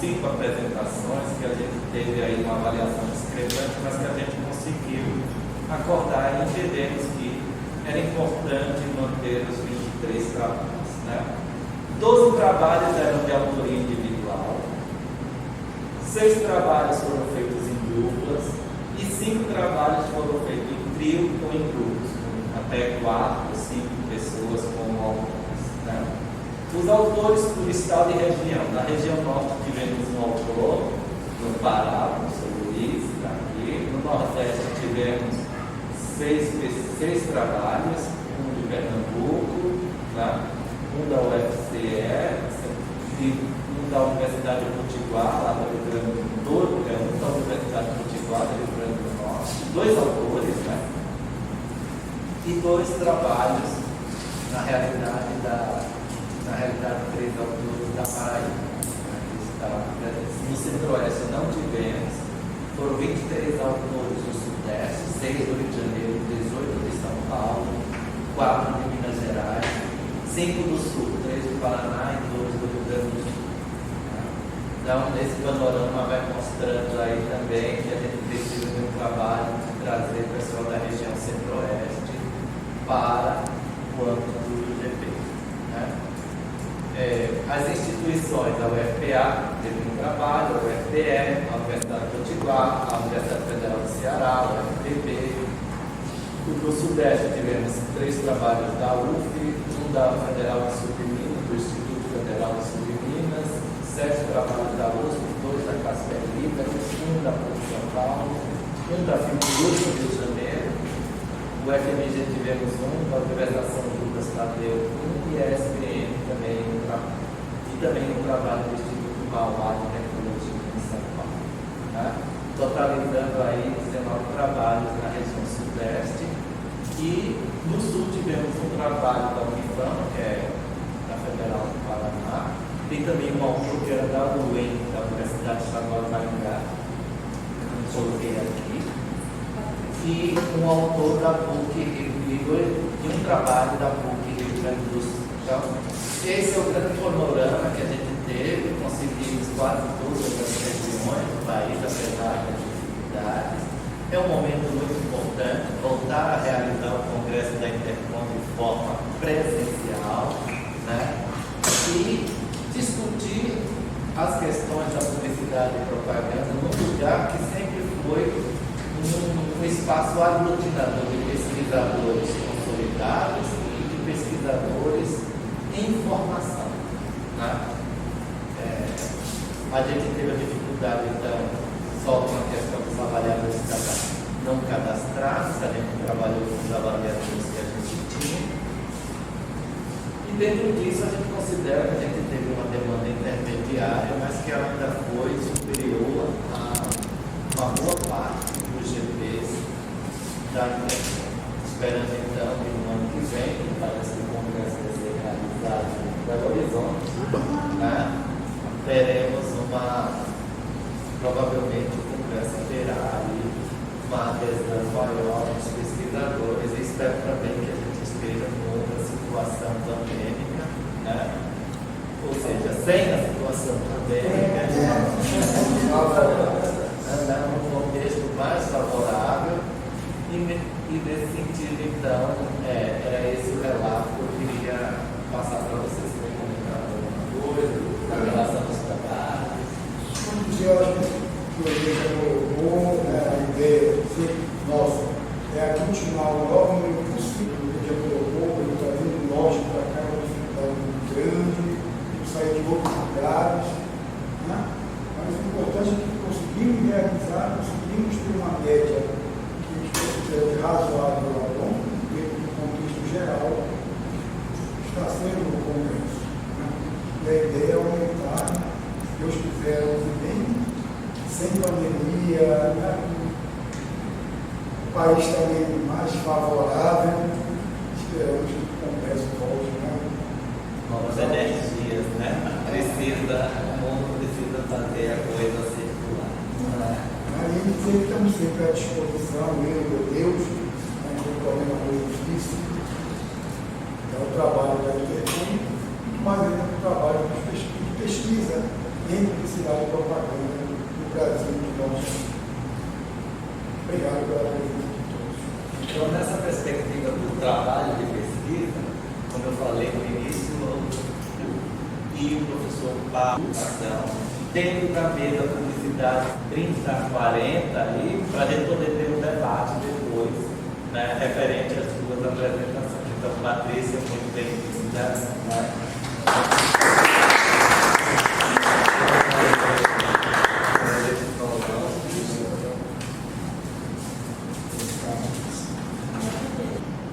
5 apresentações que a gente teve aí uma avaliação discrepante, mas que a gente conseguiu acordar e entendemos que era importante manter os 23 trabalhos, né? 12 trabalhos eram de autoria individual, 6 trabalhos foram feitos em duplas e 5 trabalhos foram feitos em trio ou em grupos, com até 4 ou 5 pessoas como autores, né? Os autores por estado e região. Na região norte tivemos um autor, no Pará, o professor Luiz, está aqui. No Nordeste tivemos 6 trabalhos, um de Pernambuco, tá? Um da UFCE, e um da Universidade de Potiguar, lá do Rio Grande do Norte, um da Universidade de Potiguar, do Rio Grande do Norte, 2 autores, né? E 2 trabalhos, na realidade, 3 autores da Paraíba. No Centro-Oeste não tivemos, foram 23 autores do Sudeste, 6 do Rio de Janeiro, 18 de São Paulo, 4 de Minas Gerais, 5 do Sul, 3 do Paraná e 2 do Rio Grande do Sul. Então, nesse panorama vai mostrando aí também que a gente precisa de um trabalho de trazer o pessoal da região Centro-Oeste para o âmbito do IGP. Né? As instituições, a UFPA teve um trabalho, a UFPE, a Universidade de Potiguar, a Universidade Federal do Ceará, a UFPB. No Sudeste tivemos 3 trabalhos da UF, um da Federal do Sul de Minas, do Instituto Federal do Sul de Minas, 7 trabalhos da USP, 2 da Casper Libero, 1 da PUC São Paulo, 1 da Fiocruz do Rio de Janeiro. O FMG tivemos 1, da Universidade Lucas Tadeu 1 e a SPM também e também um trabalho do Instituto Mauá de Tecnologia em São Paulo. Tá? Totalizando aí 19 trabalhos na região Sudeste. E no Sul tivemos um trabalho da Unifam, que é da Federal do Paraná, e também um autor que era da UEM, da Universidade Estadual de Maringá, que eu coloquei aqui, e um autor da PUC e um trabalho da PUC Rio Grande do Sul. Então, esse é o grande panorama que a gente teve, conseguimos quase todas as regiões do país, apesar das dificuldades. É um momento muito importante voltar a realizar o Congresso da Intercom de forma presencial, né? E discutir as questões da publicidade e propaganda num lugar que sempre foi um espaço aglutinador de pesquisadores consolidados e de pesquisadores em formação. Né? A gente teve a dificuldade, então, só com a questão dos avaliadores não cadastrados, a gente trabalhou com os avaliadores que a gente tinha. E dentro disso, a gente considera que a gente teve uma demanda intermediária, mas que ela ainda foi superior a uma boa parte dos GPs da Intercom. Esperando então que no ano que vem, que parece que o Congresso vai ser realizado em Belo Horizonte, né, teremos provavelmente o Congresso terá aí uma adesão maior dos pesquisadores e espero também que a gente esteja em outra situação pandêmica, né? Ou seja, sem a situação pandêmica, andar num contexto mais favorável e nesse sentido, então, era esse o relato que eu queria passar para vocês. Querem comentar alguma coisa em relação aos trabalhos? Eu acho que o Igreja colocou a ideia nossa é continuar o maior número possível do que já colocou, ele está vindo lógico para cá, uma dificuldade muito grande, sair de outros lugares, né? Mas o importante é que conseguimos realizar, conseguimos ter uma média que a gente considera razoável ao longo dentro do contexto geral que está sendo o Congresso. Né? E a ideia é aumentar, se Deus quiser, bem, sem pandemia, né? O país também mais favorável, esperamos que o Congresso volte, né? Novas energias, né? O mundo precisa fazer a coisa circular. Aí estamos sempre à disposição, eu e Deus, não tem problema com justiça. É o trabalho da Intercom, mas é o trabalho de pesquisa, nem publicidade e propaganda no Brasil que nós temos. Obrigado pela presença de todos. Então, nessa perspectiva do trabalho de pesquisa, como eu falei no início, e o professor Paulo dentro da mesa publicidade 30 a 40 aí, para a gente poder ter um debate depois, né, referente às duas apresentações. Então, Patrícia, muito bem-vinda.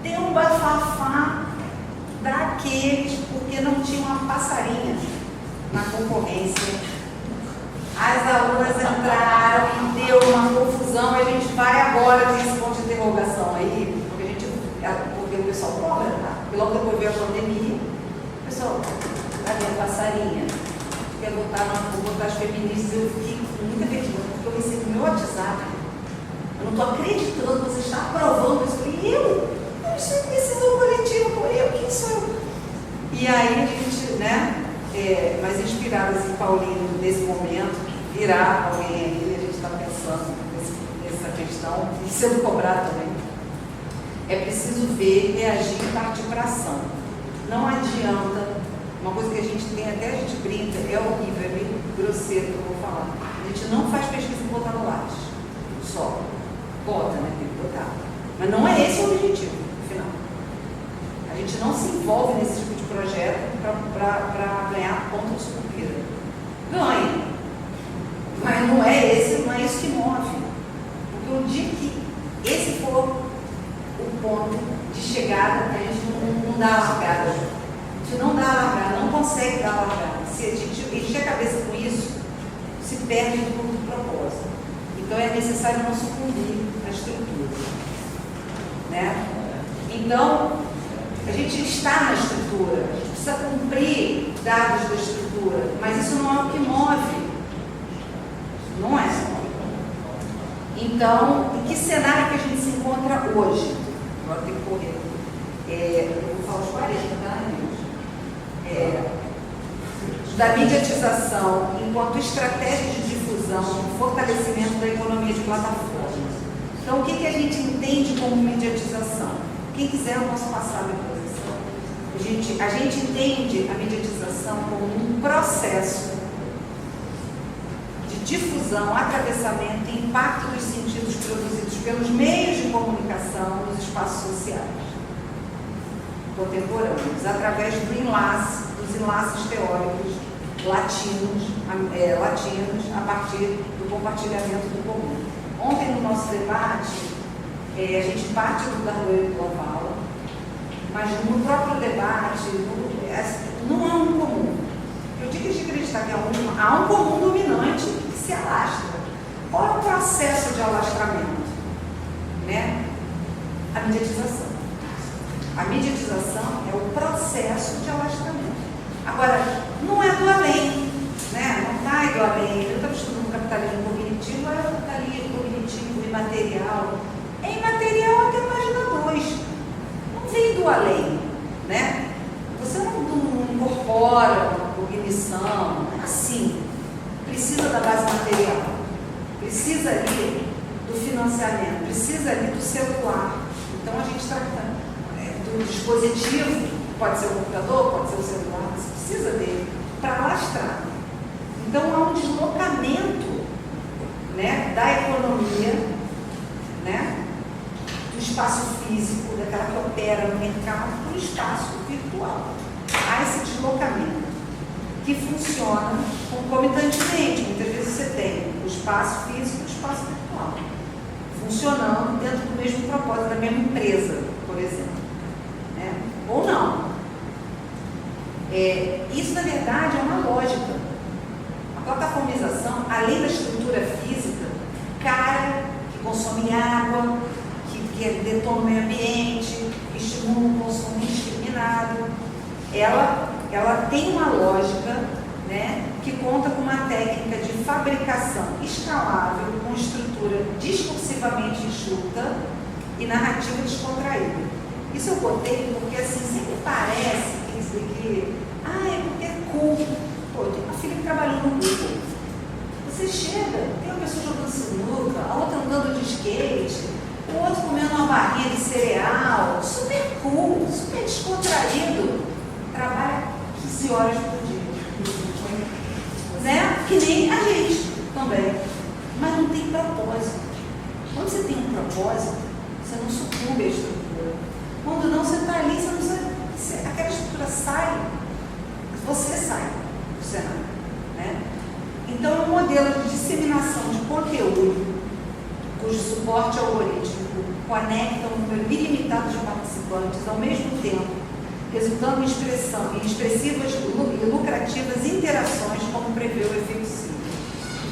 Tem um bafafá daqueles porque não tinha uma passarinha na concorrência. As alunas entraram e deu uma confusão. A gente vai agora ter esse ponto de interrogação aí, porque o pessoal cobra, tá? Porque logo depois veio a pandemia, o pessoal, cadê a passarinha? Quer botar as feministas? Eu fiquei muito acreditando, porque eu recebi no meu WhatsApp. Eu não estou acreditando, você está aprovando isso. E eu sou decisão coletiva, quem sou eu? E aí a gente, né? Mas inspiradas em Paulino nesse momento, virar alguém aí, a gente está pensando nessa questão e sendo cobrado também. É preciso ver, reagir e partir para ação. Não adianta, uma coisa que a gente tem, até a gente brinca, é horrível, é meio grosseiro que eu vou falar. A gente não faz pesquisa e botar no lattes, só. Bota, né? Tem que botar. Mas não é esse o objetivo, no final. A gente não se envolve nesse tipo de projeto para ganhar ponto de sucupira. Ganha. Mas não é isso que move. Porque o dia que esse for o ponto de chegada, a gente não dá largada. A gente não dá largada, não consegue dar largada. Se a gente encher a cabeça com isso, se perde do propósito. Então é necessário não sucumbir à estrutura. Né? Então, a gente está na estrutura, a gente precisa cumprir dados da estrutura, mas isso não é o que move. Não é. Então, em que cenário que a gente se encontra hoje? Agora tem que correr. Eu vou falar os 40, tá, gente? Da mediatização enquanto estratégia de difusão, fortalecimento da economia de plataformas. Então, o que a gente entende como mediatização? Quem quiser, eu posso passar a minha posição. A gente entende a mediatização como um processo de difusão, atravessamento e impacto dos sentidos produzidos pelos meios de comunicação nos espaços sociais contemporâneos, através dos enlaces teóricos latinos a partir do compartilhamento do comum. Ontem, no nosso debate, a gente parte do Darwin global, mas no próprio debate não há um comum. Eu digo de acreditar que há um comum dominante que se alastra. Qual é o processo de alastramento? Né? A mediatização. A mediatização é o processo de alastramento. Agora, não é do além, né? Não cai do além. Eu estou estudando capitalismo cognitivo, é o capitalismo cognitivo imaterial. É imaterial até a página 2. Não vem do além, né? Você não incorpora uma cognição assim. Precisa da base material, precisa ali do financiamento, precisa ali do celular. Então a gente trata do dispositivo, pode ser o computador, pode ser o celular, você precisa dele para alastrar. Então há um deslocamento, né, da economia, né, do espaço físico, daquela que opera no mercado, para o espaço virtual. Há esse deslocamento que funciona concomitantemente. Muitas vezes você tem o espaço físico e o espaço virtual funcionando dentro do mesmo propósito, da mesma empresa, por exemplo. Né? Ou não. Isso, na verdade, é uma lógica. A plataformização, além da estrutura física, cara, que consome água, que detona o meio ambiente, que estimula o consumo indiscriminado, ela tem uma lógica, né, que conta com uma técnica de fabricação escalável, com estrutura discursivamente enxuta e narrativa descontraída. Isso eu botei porque, assim, sempre parece que isso daqui, é porque é cool. Pô, eu tenho uma filha que trabalhou no Google. você chega, tem uma pessoa jogando sinuca, a outra andando de skate, o outro comendo uma barrinha de cereal, super cool, super descontraído, trabalha 15 horas por dia. Né? Que nem a gente também. Mas não tem propósito. Quando você tem um propósito, você não sucumbe à estrutura. Quando não, você está ali, aquela estrutura sai, você sai do cenário. Né? Então, é um modelo de disseminação de conteúdo, cujo suporte algorítmico conecta um número ilimitado de participantes ao mesmo tempo, resultando em expressivas e lucrativas interações, como prevê o efeito ciclo.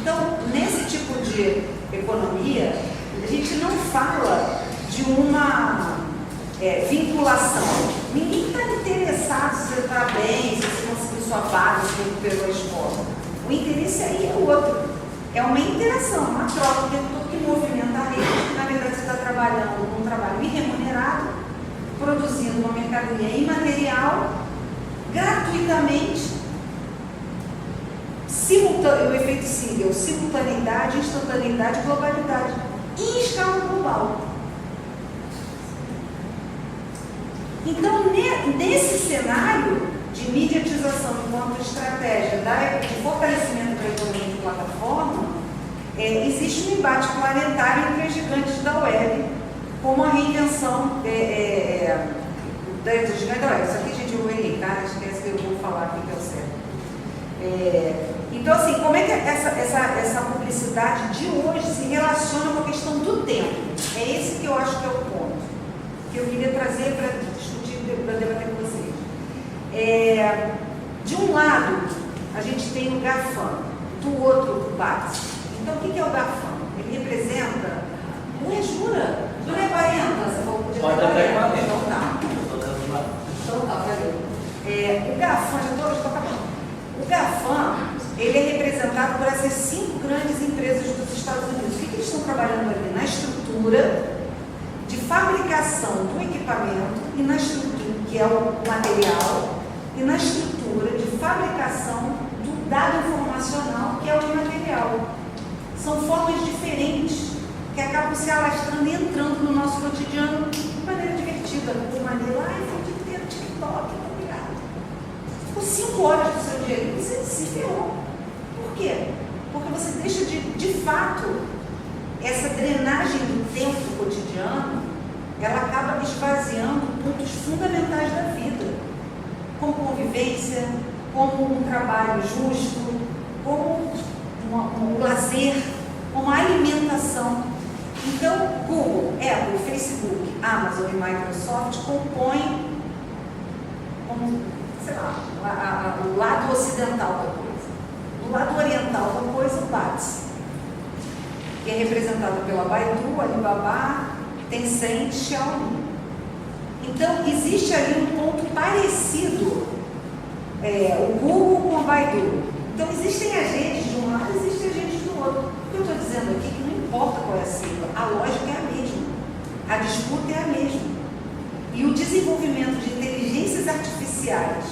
Então, nesse tipo de economia, a gente não fala de uma vinculação. Ninguém está interessado se você está bem, se você conseguiu sua vaga, se você recuperou a escola. O interesse aí é outro. É uma interação, uma troca, porque tudo que movimenta a rede, na verdade você está trabalhando num trabalho irremunerado, produzindo uma mercadoria imaterial, gratuitamente, o efeito Siegel, simultaneidade, instantaneidade, globalidade, em escala global. Então, nesse cenário de mediatização enquanto estratégia de fortalecimento da economia de plataforma, existe um embate planetário entre as gigantes da web, como a reinvenção das gigantes da web. Isso aqui, gente, eu errei, tá? Esquece que eu vou falar aqui que é o certo. Então, assim, como é que essa publicidade de hoje se relaciona com a questão do tempo? É esse que eu acho que é o ponto que eu queria trazer para discutir, para debater com vocês. De um lado, a gente tem o GAFAM, do outro, o BATS. Então, o que é o GAFAM? Ele representa... jura? Jura é 40? Você falou que pode até 40. Então tá. Então tá, peraí. O GAFAM, já estou acabando. O GAFAM, ele é representado por essas 5 grandes empresas dos Estados Unidos. O que eles estão trabalhando ali? Na estrutura de fabricação do equipamento e na estrutura, que é o material, e na estrutura de fabricação do dado informacional, que é o imaterial. São formas diferentes que acabam se alastrando e entrando no nosso cotidiano de maneira divertida, de maneira, foi o dia inteiro TikTok, obrigado. Ficou 5 horas do seu dia e você se ferrou. Por quê? Porque você deixa de fato, essa drenagem do tempo cotidiano, ela acaba esvaziando pontos fundamentais da vida, como convivência, como um trabalho justo, como um lazer, como a alimentação. Então, Google, Apple, Facebook, Amazon e Microsoft compõem, como, sei lá, o lado ocidental da coisa. No lado oriental da coisa, o BATS, que é representado pela Baidu, Alibaba, Tencent, Xiaomi. Então, existe ali um ponto parecido, o Google com a Baidu. Então, existem agentes de um lado, existem agentes do outro. O que eu estou dizendo aqui é que não importa qual é a sigla, a lógica é a mesma, a disputa é a mesma. E o desenvolvimento de inteligências artificiais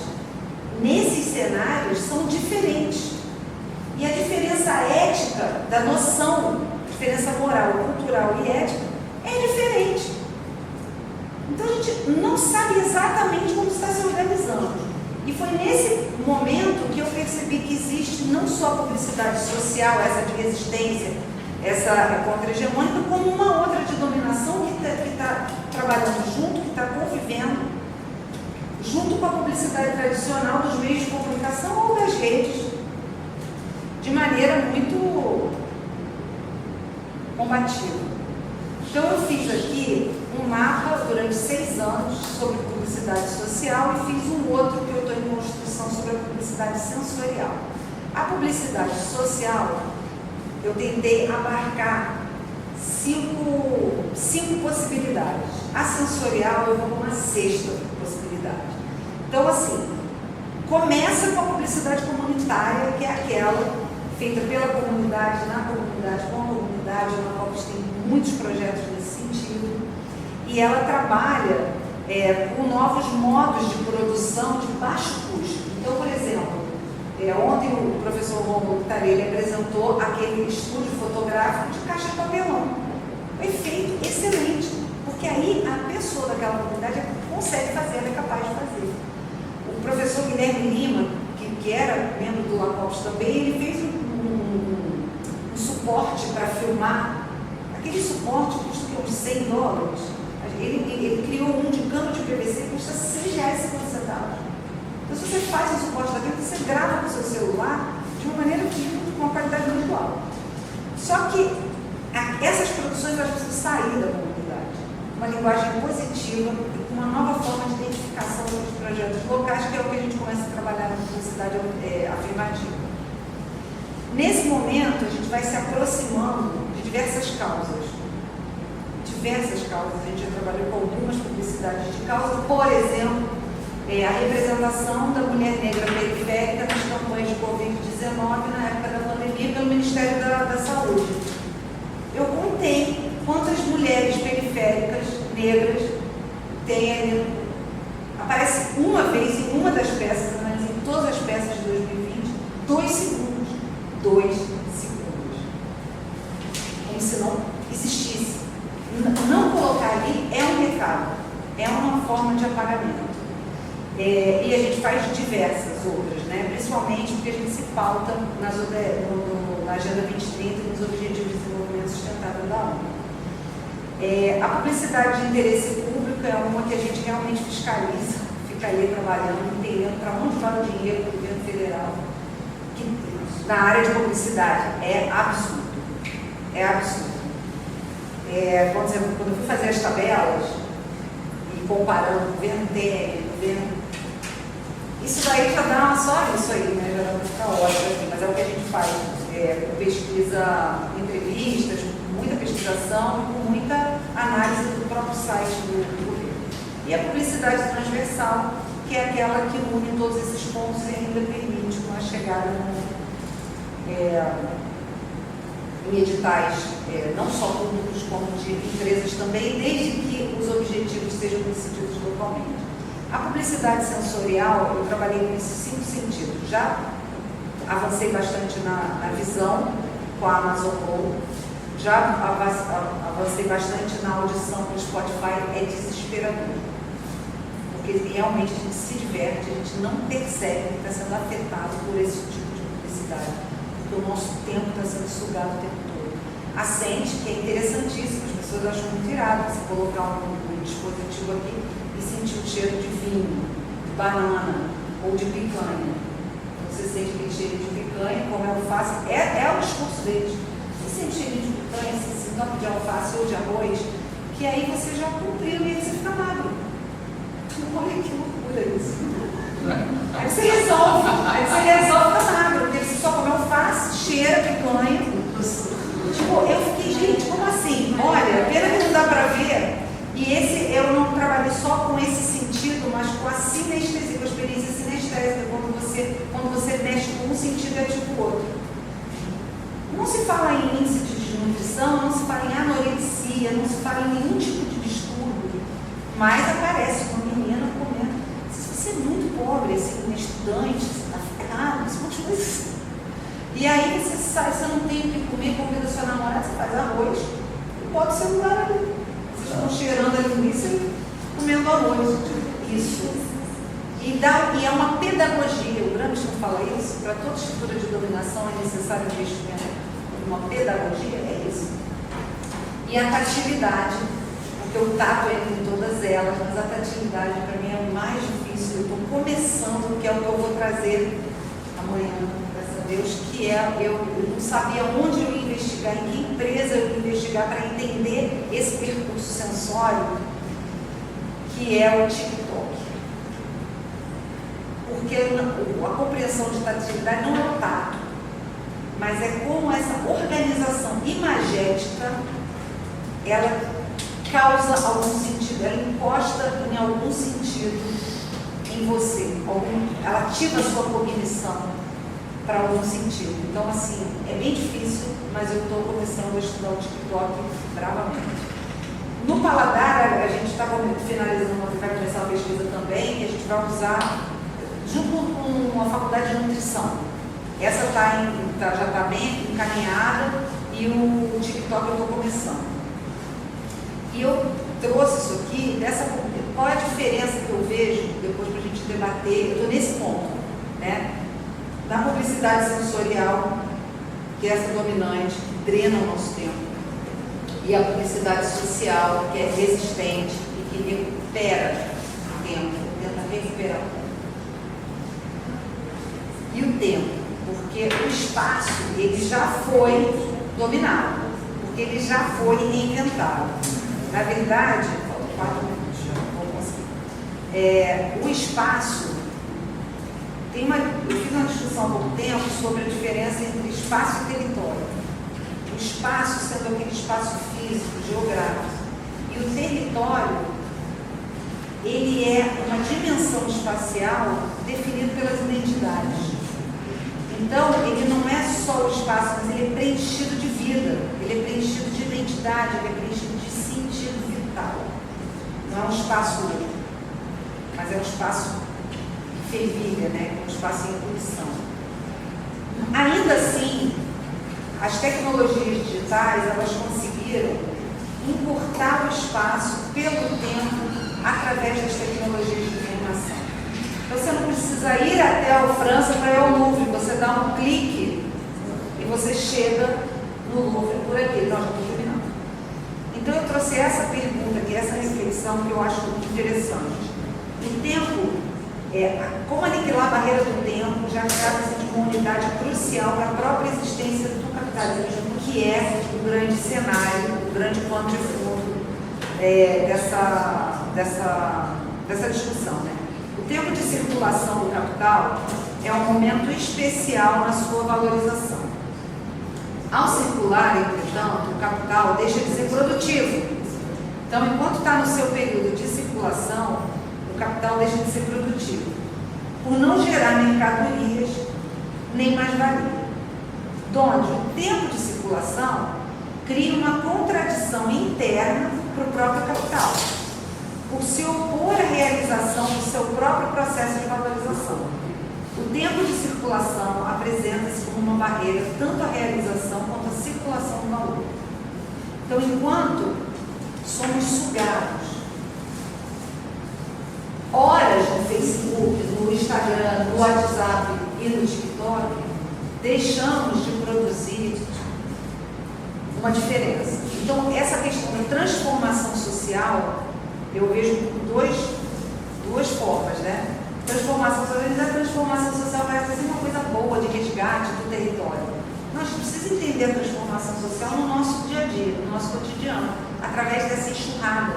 nesses cenários são diferentes. E a diferença ética da noção, diferença moral, cultural e ética, é diferente. Então a gente não sabe exatamente como está se organizando. E foi nesse momento que eu percebi que existe não só a publicidade social, essa de resistência, essa contra-hegemônica, como uma outra de dominação que está trabalhando junto, que está convivendo, junto com a publicidade tradicional dos meios de comunicação ou das redes, de maneira muito combativa. Então eu fiz aqui um mapa durante 6 anos sobre publicidade social e fiz um outro que eu estou em construção sobre a publicidade sensorial. A publicidade social, eu tentei abarcar 5 possibilidades. A sensorial, eu vou com uma 6ª possibilidade. Então, assim, começa com a publicidade comunitária, que é aquela feita pela comunidade, na comunidade, com a comunidade, na qual tem muitos projetos nesse sentido. E ela trabalha com novos modos de produção de baixo custo. Então, por exemplo, ontem o professor Romulo, que está secretária, ele apresentou aquele estúdio fotográfico de caixa de papelão. O efeito excelente, porque aí a pessoa daquela comunidade consegue fazer, ela é capaz de fazer. O professor Guilherme Lima, que era membro do LACOPS também, ele fez um suporte para filmar. Aquele suporte custa uns $100. Ele criou um de cano de PVC que custa R$6,50. Então, se você faz o suporte daquilo, você grava no seu celular de uma maneira com uma qualidade muito alta. Só que essas produções elas precisam sair da comunidade. Uma linguagem positiva e com uma nova forma de identificação dos projetos locais, que é o que a gente começa a trabalhar na publicidade afirmativa. Nesse momento, a gente vai se aproximando de diversas causas. A gente já trabalhou com algumas publicidades de causa, por exemplo, a representação da mulher negra periférica nas campanhas de Covid-19 na época da pandemia pelo Ministério da Saúde. Eu contei quantas mulheres periféricas negras tem ali. Aparece uma vez em uma das peças, mas em todas as peças de 2020, 2 segundos. 2 segundos. Como se não existisse. Não colocar ali é um recado, é uma forma de apagamento. E a gente faz diversas outras, né? Principalmente porque a gente se pauta na Agenda 2030 e nos Objetivos de Desenvolvimento Sustentável da ONU. A publicidade de interesse público é uma que a gente realmente fiscaliza, fica ali trabalhando, entendendo para onde vai o dinheiro do governo federal, que na área de publicidade é absurdo. É absurdo. Quando eu fui fazer as tabelas e comparando o governo Temer, isso daí já dá só isso aí, né? Já dá para ficar ótimo, assim, mas é o que a gente faz, com pesquisa, entrevistas, com muita pesquisação e com muita análise do próprio site do governo. E a publicidade transversal, que é aquela que une todos esses pontos e ainda permite uma chegada em editais, não só públicos, como de empresas também, desde que os objetivos sejam decididos localmente. A publicidade sensorial, eu trabalhei com esses 5 sentidos. Já avancei bastante na visão, com a Amazon Go, já avancei bastante na audição com o Spotify, é desesperador. Porque realmente a gente se diverte, a gente não percebe que está sendo afetado por esse tipo de publicidade. Porque o nosso tempo está sendo sugado o tempo todo. A Sente, que é interessantíssimo, as pessoas acham muito irado você colocar um dispositivo aqui e sentir o cheiro de vinho, de banana ou de picanha. Você sente aquele cheiro de picanha, como é alface, é o discurso deles. Você sente cheiro de picanha, esse sintoma de alface ou de arroz, que aí você já cumpriu e aí você fica magro. Olha que loucura isso. Aí você resolve ficar magro, porque você só come alface, cheira picanha. Tipo, eu fiquei, gente, como assim? Olha, pena que não dá pra ver. E eu não trabalhei só com esse sentido, mas com a sinestesia, com a experiência sinestésica, quando você mexe com um sentido e ativa o outro. Não se fala em índice de desnutrição, não se fala em anorexia, não se fala em nenhum tipo de distúrbio, mas aparece uma menina comendo. Se você é muito pobre, assim, estudante, africano, esse monte de coisa. E aí você sai, você não tem o que comer, convida sua namorada, você faz arroz e bota o celular ali. Vocês estão cheirando a linguiça e comendo arroz. Isso. E é uma pedagogia, o Gramsci fala isso, para toda estrutura de dominação é necessário investimento. Uma pedagogia é isso. E a tatilidade, porque o tato é entre todas elas, mas a tatilidade para mim é o mais difícil. Eu estou começando, que é o que eu vou trazer amanhã, graças a Deus, que eu não sabia onde eu ia investigar, em que empresa eu ia investigar para entender esse percurso sensório, que é o TikTok. Porque a compreensão de tatilidade não é o tato, mas é como essa organização imagética, ela causa algum sentido, ela encosta em algum sentido em você, ela ativa a sua cognição para algum sentido. Então, assim, é bem difícil, mas eu estou começando a estudar o TikTok bravamente. No paladar, a gente está finalizando, vai começar a pesquisa também, e a gente vai usar, junto com a faculdade de nutrição, Essa já está bem encaminhada e o TikTok eu estou começando. E eu trouxe isso aqui, qual é a diferença que eu vejo, depois para a gente debater, eu estou nesse ponto, né? Na publicidade sensorial, que é essa dominante, que drena o nosso tempo, e a publicidade social, que é resistente e que recupera o tempo, tenta recuperar o tempo. E o tempo, porque o espaço, ele já foi dominado, porque ele já foi reinventado. Na verdade, faltam 4 minutos, vou conseguir. O espaço, eu fiz uma discussão há pouco tempo sobre a diferença entre espaço e território. O espaço sendo aquele espaço físico, geográfico, e o território, ele é uma dimensão espacial definida pelas identidades. Então, ele não é só o espaço, mas ele é preenchido de vida, ele é preenchido de identidade, ele é preenchido de sentido vital. Não é um espaço único, mas é um espaço que fervilha, né? Um espaço em ebulição. Ainda assim, as tecnologias digitais, elas conseguiram encurtar o espaço pelo tempo através das tecnologias de informação. Você não precisa ir até a França para ir ao Louvre, você dá um clique e você chega no Louvre por aqui. Nós estamos terminando. Então eu trouxe essa pergunta aqui, essa reflexão que eu acho muito interessante. O tempo, como aniquilar a barreira do tempo, já trata-se de uma unidade crucial para a própria existência do capitalismo, que é o grande cenário, o grande pano de fundo dessa discussão, né? O tempo de circulação do capital é um momento especial na sua valorização. Ao circular, entretanto, o capital deixa de ser produtivo. Então, enquanto está no seu período de circulação, o capital deixa de ser produtivo, por não gerar mercadorias nem mais-valia. Onde o tempo de circulação cria uma contradição interna para o próprio capital, por se opor à realização do seu próprio processo de valorização. O tempo de circulação apresenta-se como uma barreira tanto à realização quanto à circulação do valor. Então, enquanto somos sugados horas no Facebook, no Instagram, no WhatsApp e no TikTok, deixamos de produzir uma diferença. Então, essa questão da transformação social, eu vejo por duas formas, né? Transformação social, a transformação social parece ser uma coisa boa de resgate do território. Nós precisamos entender a transformação social no nosso dia a dia, no nosso cotidiano, através dessa enxurrada,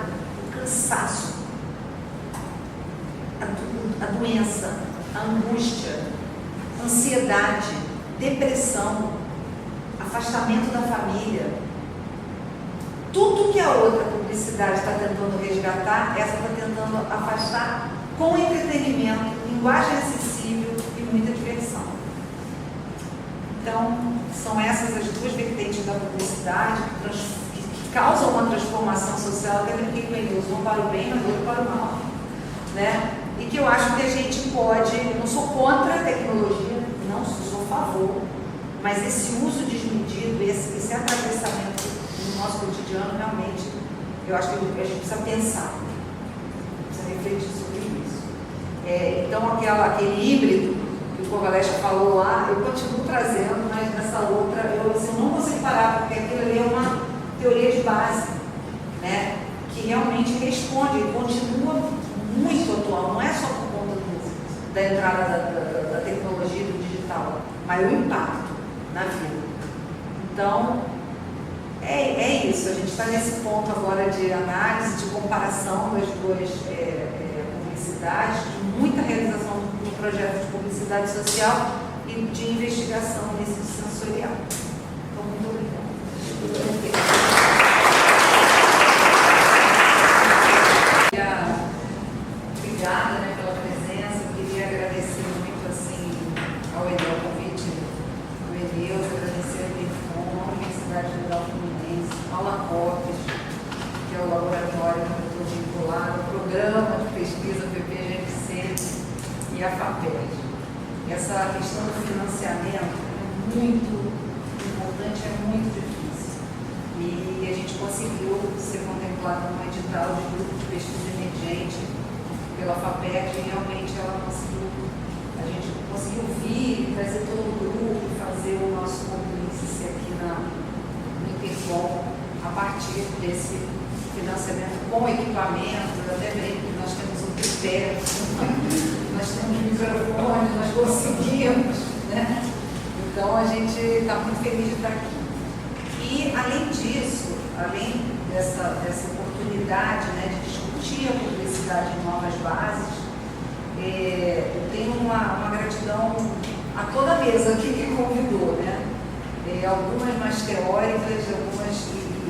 o cansaço, a doença, a angústia, a ansiedade, depressão, afastamento da família. Tudo que a outra publicidade está tentando resgatar, essa está tentando afastar com entretenimento, linguagem acessível e muita diversão. Então, são essas as duas vertentes da publicidade que causam uma transformação social, até porque eles vão para o bem, mas outro para o mal, né? E que eu acho que a gente pode, eu não sou contra a tecnologia, não sou a favor, mas esse uso desmedido, esse atravessamento no nosso cotidiano, realmente, eu acho que a gente precisa pensar, precisa refletir sobre isso. Então, aquele híbrido que o Kovalevsky falou lá, eu continuo trazendo, mas nessa outra, eu não consigo parar, porque aquilo ali é uma teoria de base, né, que realmente responde, e continua muito atual, não é só por conta da entrada da tecnologia do digital, mas o impacto na vida. Então, é isso, a gente está nesse ponto agora de análise, de comparação das duas publicidades, de muita realização de projetos de publicidade social e de investigação nesse sensorial. Então, muito obrigada. Obrigada, né, pela presença. Eu queria agradecer muito ao convite do Edeus, agradecer ao IFON, à Universidade Federal Fluminense, ao LACOPES, que é o Laboratório que eu estou vinculado, o Programa de Pesquisa PPGMC e a FAPES. essa questão do financiamento é muito importante, é muito difícil. E a gente conseguiu ser contemplado no edital de grupo de pesquisa emergente pela FAPEC, e realmente a gente conseguiu vir, trazer todo o grupo, fazer o nosso Publicice aqui no Intercom, a partir desse financiamento com equipamento. Eu até brinco que nós temos um tripé, nós temos um microfone, nós conseguimos, né? Então a gente está muito feliz de estar aqui. E além disso, além dessa oportunidade, né, de discutir a publicidade em novas bases, eu tenho uma gratidão a toda a mesa aqui que convidou, né? Algumas mais teóricas,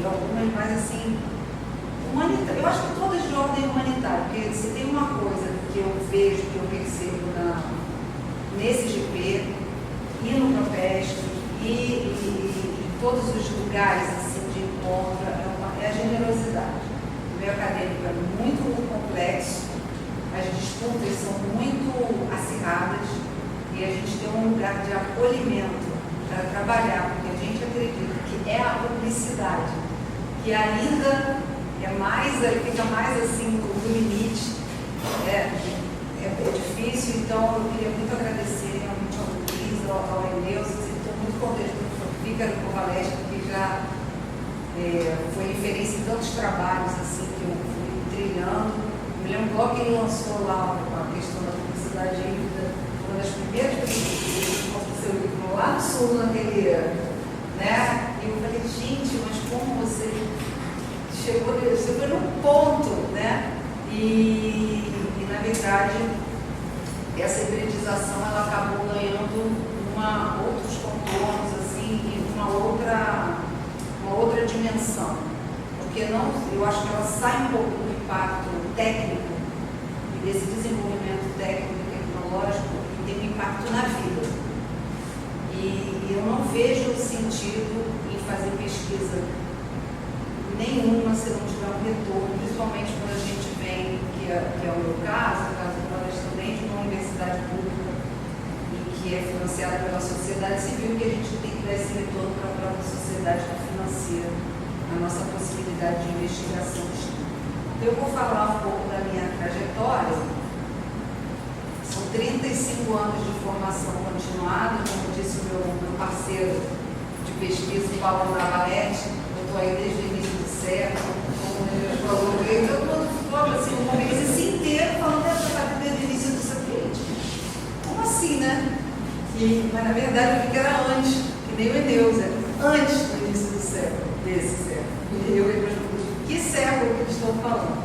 algumas mais assim, humanitárias. Eu acho que todas de ordem humanitária, porque se tem uma coisa que eu vejo, que eu percebo nesse GP e no Propesc e em todos os lugares assim, de encontro, é a generosidade. O meio acadêmico é muito complexo, as disputas são muito acirradas e a gente tem um lugar de acolhimento para trabalhar, porque a gente acredita que é a publicidade, que ainda fica mais assim no limite, é difícil. Então eu queria muito agradecer realmente ao Luiz, ao Eneus, e estou muito contente com o Fícaro Covaleschi, que já foi referência em tantos trabalhos assim, que eu fui trilhando. Me lembro logo que ele lançou lá a questão da publicidade híbrida, uma das primeiras pesquisas que aconteceu lá no sul, naquele, né? E eu falei, gente, mas como você chegou num ponto, né? E na verdade, essa hibridização ela acabou ganhando outros contornos, assim, e uma outra dimensão. Porque eu acho que ela sai um pouco do impacto técnico e desse desenvolvimento técnico e tecnológico que tem um impacto na vida. E eu não vejo sentido em fazer pesquisa nenhuma se não tiver um retorno, principalmente quando a gente vem, que é o meu caso, o caso do Palestra também, de uma universidade pública e que é financiada pela sociedade civil, que a gente tem que dar esse retorno para a própria sociedade que financia a nossa possibilidade de investigação e estudo. Então, eu vou falar um pouco da minha trajetória. São 35 anos de formação continuada, como disse o meu parceiro de pesquisa, o Paulo Navarrete. Eu estou aí desde o início do século, como ele falou, eu assim, o mês inteiro falando desde o início do século. Como assim, né? Mas na verdade eu vi que era antes, que nem o Eneus, antes do início do século, desse século. E eu depois que século que eles estão falando.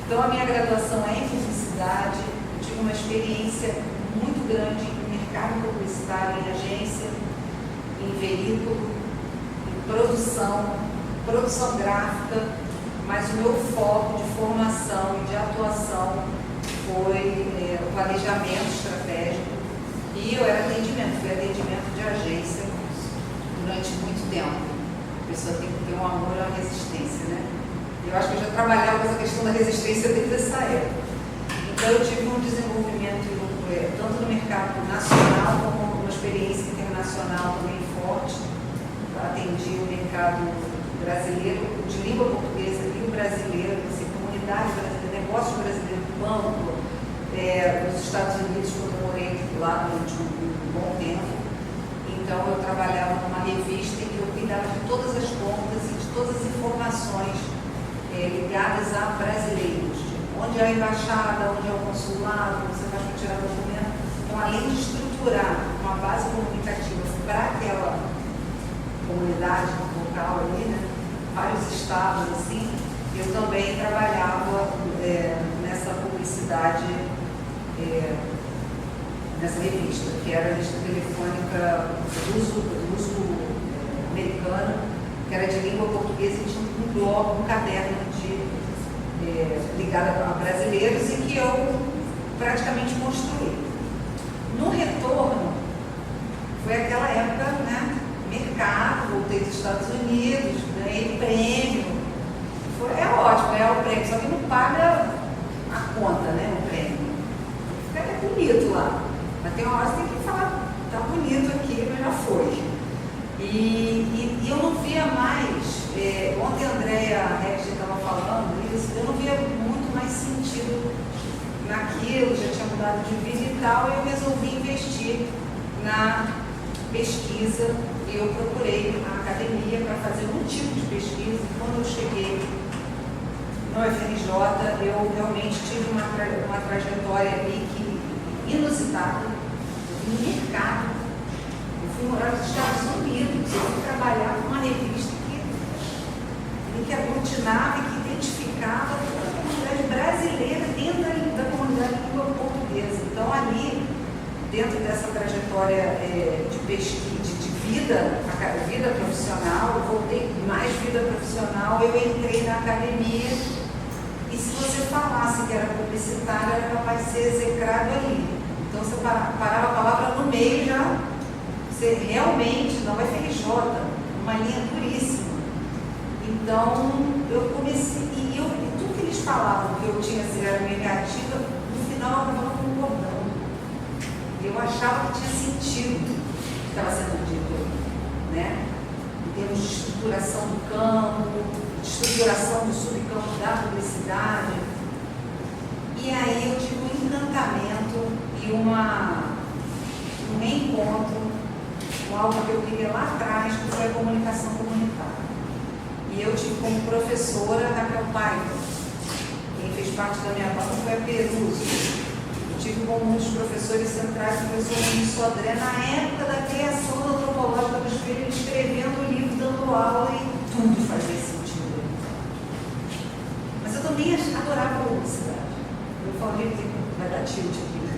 Então a minha graduação é em publicidade, eu tive uma experiência muito grande em mercado publicitário, em agência, em veículo, em produção gráfica, mas o meu foco de formação e de atuação foi o planejamento estratégico e eu era fui atendimento de agência durante muito tempo. A pessoa tem que ter um amor à resistência, né? Eu acho que eu já trabalhava com essa questão da resistência desde essa época. Então eu tive um desenvolvimento tanto no mercado nacional como uma experiência internacional também forte. Atendi o mercado brasileiro, de língua portuguesa e o brasileiro, assim, comunidade brasileira, negócio brasileiro, banco, nos Estados Unidos, quando eu morei lá durante um bom tempo. Então eu trabalhava numa revista em que eu cuidava de todas as contas e de todas as informações ligadas a brasileiros, onde é a embaixada, onde é o consulado, você faz para tirar documento. Então, além de estruturar uma base comunicativa para aquela comunidade local ali, né, vários estados assim, eu também trabalhava nessa publicidade, nessa revista, que era a lista telefônica do uso americano, que era de língua portuguesa e tinha um blog, um caderno ligado a brasileiros e que eu praticamente construí. No retorno, foi aquela época, né, mercado, voltei dos Estados Unidos, ganhei prêmio. É ótimo ganhar o prêmio, só que não paga a conta, né, o prêmio. Fica até bonito lá, mas tem uma hora que você tem que falar E eu não via mais, ontem a Andréa Rex estava falando isso, eu não via muito mais sentido naquilo, já tinha mudado de vida e tal, e eu resolvi investir na pesquisa e eu procurei a academia para fazer um tipo de pesquisa. E quando eu cheguei no FRJ, eu realmente tive uma trajetória ali inusitada. No mercado, eu fui morar nos Estados Unidos, eu fui trabalhar com uma revista que aglutinava e que identificava toda a comunidade brasileira dentro da comunidade língua portuguesa. Então, ali, dentro dessa trajetória de pesquisa, de vida profissional, eu voltei mais vida profissional, eu entrei na academia e se você falasse que era publicitário, era capaz de ser execrado ali. Então você parava a palavra no meio já, você realmente, não é FRJ, uma linha duríssima. Então eu comecei, e tudo que eles falavam que eu tinha sido negativa, no final eu estava concordando. Eu achava que tinha sentido o que estava sendo dito, né? Em termos de estruturação do campo, de estruturação do subcampo da publicidade. E aí eu tive um encantamento e um reencontro com algo que eu queria lá atrás, que foi a comunicação comunitária. E eu tive como professora Raquel Paiva. Quem fez parte da minha banca foi a Peruso. Eu tive como um dos professores centrais o professor Nuno Sodré, na época da criação da antropológica do espelho, ele escrevendo o livro, dando aula e tudo fazia sentido. Mas eu também adorava a publicidade. Eu falei que vai dar tilt aqui, né?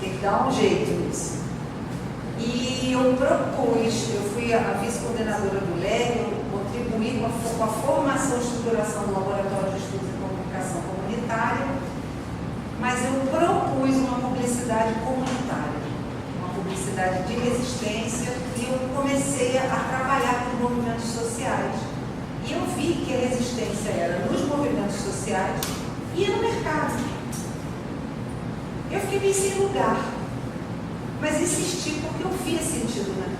Tem que dar um jeito nisso. E eu propus, eu fui a vice-coordenadora do LEG, eu contribuí com a formação e estruturação do Laboratório de Estudos em Comunicação Comunitária, mas eu propus uma publicidade comunitária, uma publicidade de resistência, e eu comecei a trabalhar com movimentos sociais. E eu vi que a resistência era nos movimentos sociais e no mercado. Eu fiquei bem sem lugar, mas insisti porque eu via sentido, né?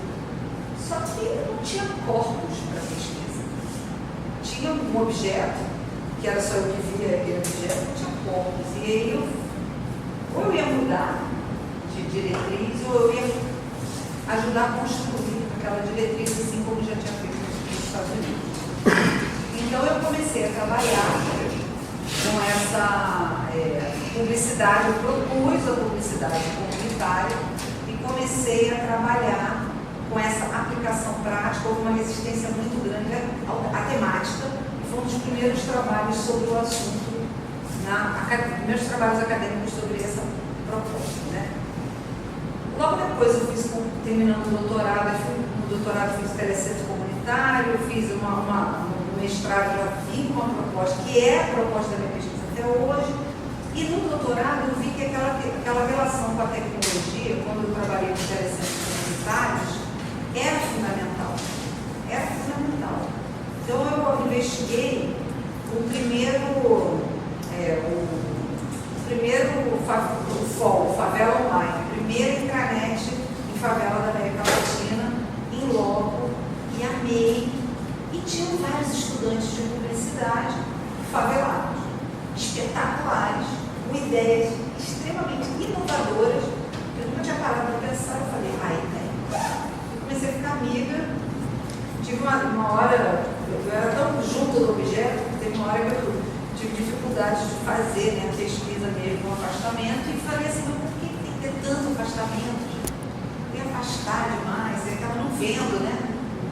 Só que não tinha corpos para pesquisa. Tinha um objeto, que era só eu que via aquele objeto, não tinha corpos. E aí ou eu ia mudar de diretriz, ou eu ia ajudar a construir aquela diretriz, assim como já tinha feito nos Estados Unidos. Então eu comecei a trabalhar com essa publicidade, eu propus a publicidade comunitária e comecei a trabalhar com essa aplicação prática. Houve uma resistência muito grande à temática e foi um dos primeiros trabalhos sobre o assunto, primeiros trabalhos acadêmicos sobre essa proposta, né? Logo depois eu fiz, terminando o doutorado, fiz telecentro comunitário, fiz um mestrado, já vim com uma proposta, que é a proposta da minha pesquisa até hoje, e no doutorado eu vi que aquela relação com a tecnologia, quando eu trabalhei com telecentros comunitários, era fundamental. Então eu investiguei o primeiro FOL, Favela Online, a primeira intranet em favela da América Latina, em loco, e amei. E tinham vários estudantes de publicidade favelados, espetaculares, com ideias extremamente inovadoras, que eu nunca tinha parado para pensar. Eu falei, tem. Eu comecei a ficar amiga. Tive uma hora, eu era tão junto do objeto, que teve uma hora que eu tive dificuldade de fazer, né, a pesquisa mesmo, um afastamento, e falei assim, mas por que tem que ter tanto afastamento? Tem que afastar demais, você acaba não vendo, né?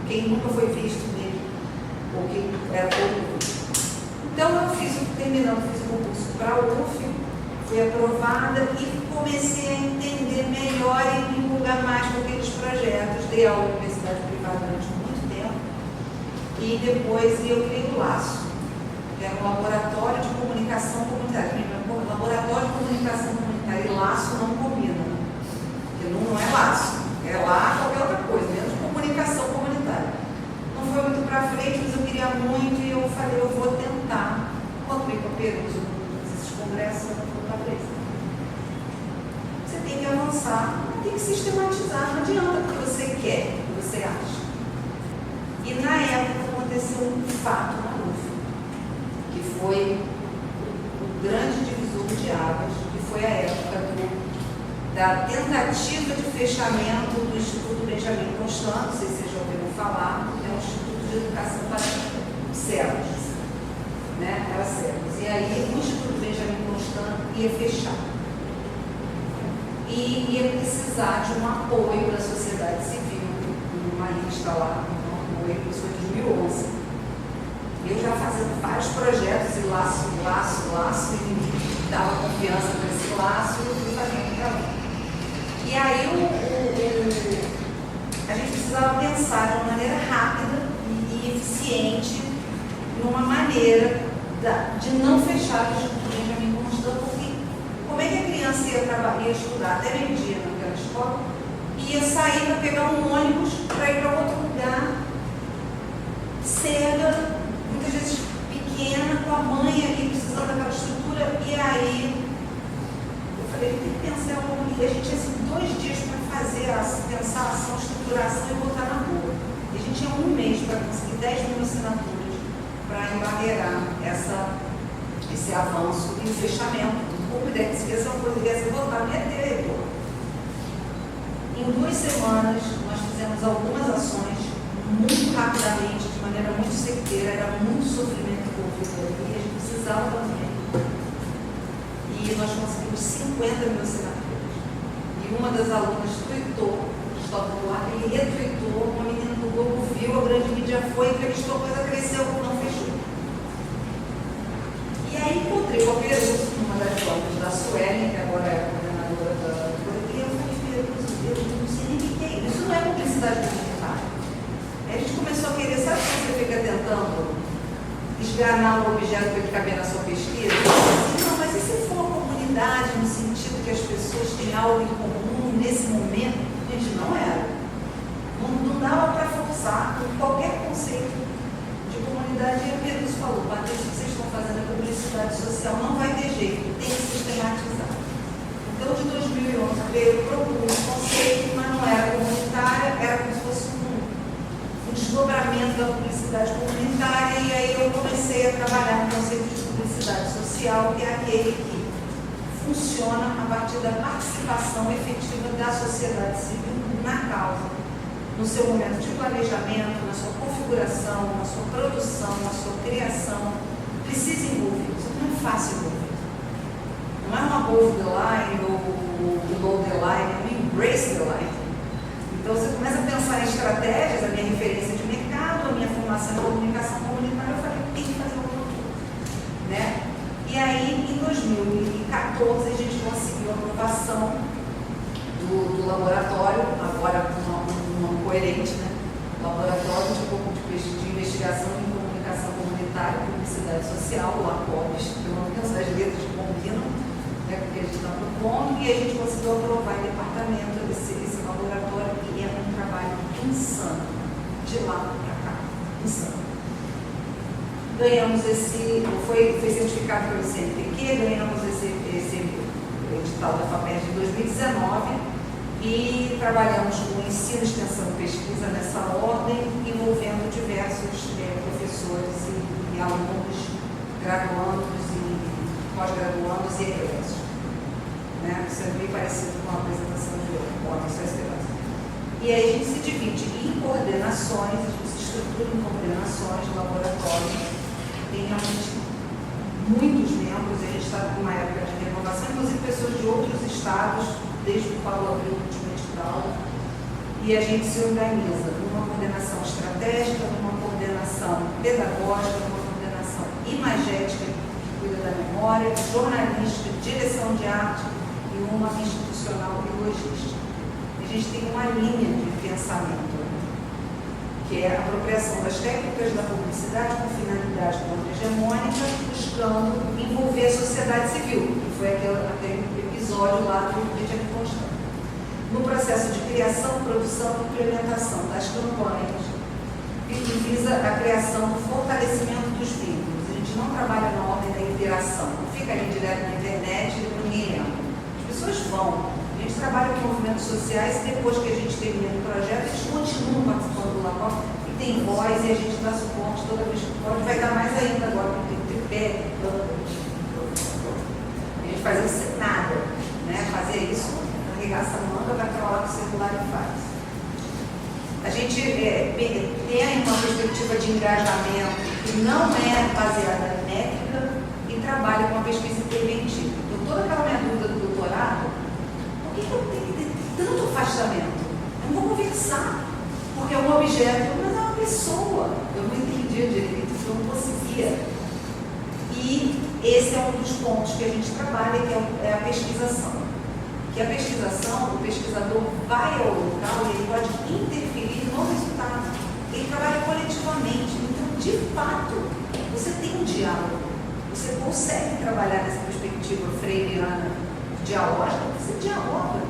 Quem nunca foi visto mesmo, ou quem era pouco visto. Então eu fiz o concurso para a UF, fui aprovada e comecei a entender melhor e divulgar mais com aqueles projetos. Dei aula na universidade privada durante muito tempo, e depois eu criei o Laço, que era um laboratório de comunicação comunitária. Laboratório de comunicação comunitária e laço não combinam, porque não é laço, é lá qualquer outra coisa, menos comunicação comunitária. Não foi muito para frente, mas eu queria muito e eu falei, eu vou tentar. Quando ir para Peruso, esses congressos, eu vou para frente. Você tem que avançar, tem que sistematizar, não adianta o que você quer, o que você acha. aconteceu um fato na UF, que foi o grande divisor de águas, que foi a época da tentativa de fechamento do Instituto Benjamin Constant, não sei se vocês já ouviram falar, é um instituto de educação para cegos, né? Para cegos. E aí o Instituto Benjamin Constant ia fechar. E ia precisar de um apoio da sociedade civil, uma lista lá, um apoio, isso foi em 2011. Eu já fazendo vários projetos e laço, e dava confiança para esse laço, e eu fui fazendo trabalho. E aí a gente precisava pensar de uma maneira rápida e eficiente, numa maneira de não fechar o Instituto Benjamin Constant, porque como é que a criança ia estudar até meio-dia naquela escola, e ia sair para pegar um ônibus para ir para outro lugar, cega, muitas vezes pequena, com a mãe ali precisando daquela estrutura, e aí eu falei, tem que pensar e a gente tinha 2 dias para fazer pensar a ação, estruturação e botar na rua. E a gente tinha 1 mês para conseguir 10.000 assinaturas para embarrear esse avanço e o fechamento. Como ideia que se fez uma coisa dessa, votar não ia ter eleitor. Em 2 semanas, nós fizemos algumas ações muito rapidamente, de maneira muito certeira, era muito sofrimento envolvido ali, a gente precisava também. E nós conseguimos 50.000 assinaturas. E uma das alunas tweetou, Cristóvão Duarte, ele retweetou, uma menina do Globo viu, a grande mídia foi, entrevistou, a coisa cresceu, não fechou. E aí encontrei o Peruso, numa das lojas da Suelen, que agora é a coordenadora da coisa, e eu falei, Peruso, eu não sei nem o que é isso. Isso não é publicidade publicitária. Aí a gente começou a querer, sabe quando você fica tentando esganar um objeto para ele caber na sua pesquisa? Não, mas e se for uma comunidade, no sentido que as pessoas têm algo em comum nesse momento? Gente, não era. Não dava para forçar qualquer conceito de comunidade. E o Peruso falou, Patrícia, o que vocês estão fazendo é publicidade social, não vai ter jeito, tem que sistematizar. Então, de 2011, eu propus um conceito, mas não era comunitária, era como se fosse um desdobramento da publicidade comunitária, e aí eu comecei a trabalhar no conceito de publicidade social, que é aquele que funciona a partir da participação efetiva da sociedade civil na causa, no seu momento de planejamento, na sua configuração, na sua produção, na sua criação. Precisa envolver, isso não é fácil envolver. Não é uma above the line ou below the line, é um embrace the line. Então você começa a pensar em estratégias, a minha referência de mercado, a minha formação em comunicação comunitária, eu falei, tem que fazer alguma coisa, né? E aí, em 2014, a gente conseguiu a aprovação do laboratório, agora uma coerente, né? Laboratório de investigação em comunicação comunitária e publicidade social, o ACOPS, pelo menos as letras combinam, né, porque a gente está propondo, e a gente conseguiu aprovar em departamento esse laboratório, e é um trabalho insano, de lá para cá, insano. Ganhamos foi certificado pelo CNPq, ganhamos esse edital da FAPESP de 2019, e trabalhamos com ensino, extensão e pesquisa nessa ordem, envolvendo diversos professores e alunos, graduandos e pós-graduandos e egressos. Né? Isso é bem parecido com a apresentação de ontem, só esperança. E aí a gente se divide em coordenações, a gente se estrutura em coordenações, laboratórios, tem realmente muitos membros, a gente está numa época de renovação, inclusive pessoas de outros estados, desde que o Paulo abriu o último edital, e a gente se organiza numa coordenação estratégica, numa coordenação pedagógica, numa coordenação imagética, que cuida da memória, jornalística, direção de arte, e uma institucional e logística. A gente tem uma linha de pensamento, que é a apropriação das técnicas da publicidade com finalidade contra-hegemônica, buscando envolver a sociedade civil, que foi aquele episódio lá do Benjamin Constant. No processo de criação, produção e implementação das campanhas, que visa a criação do fortalecimento dos vínculos. A gente não trabalha na ordem da interação, não fica ali direto na internet e ninguém lembra. As pessoas vão. A gente trabalha com movimentos sociais e depois que a gente termina o projeto, eles continuam participando do LACOP e tem tem voz e a gente dá suporte toda vez que pode, vai dar mais ainda agora, porque tem tripé, a gente faz isso nada, né? Fazer isso, arregaça a manga, vai para o circular e faz. A gente tem uma perspectiva de engajamento que não é baseada em métrica e trabalha com a pesquisa interventiva. Então, toda aquela minha dúvida do doutorado, por que eu tenho que ter tanto afastamento? Eu não vou conversar, porque é um objeto, mas é uma pessoa. Eu não entendia direito, eu não conseguia. E esse é um dos pontos que a gente trabalha, que é a pesquisação. Que a pesquisação, o pesquisador vai ao local e ele pode interferir no resultado. Ele trabalha coletivamente. Então, de fato, você tem um diálogo. Você consegue trabalhar nessa perspectiva freiriana dialógica, você dialoga.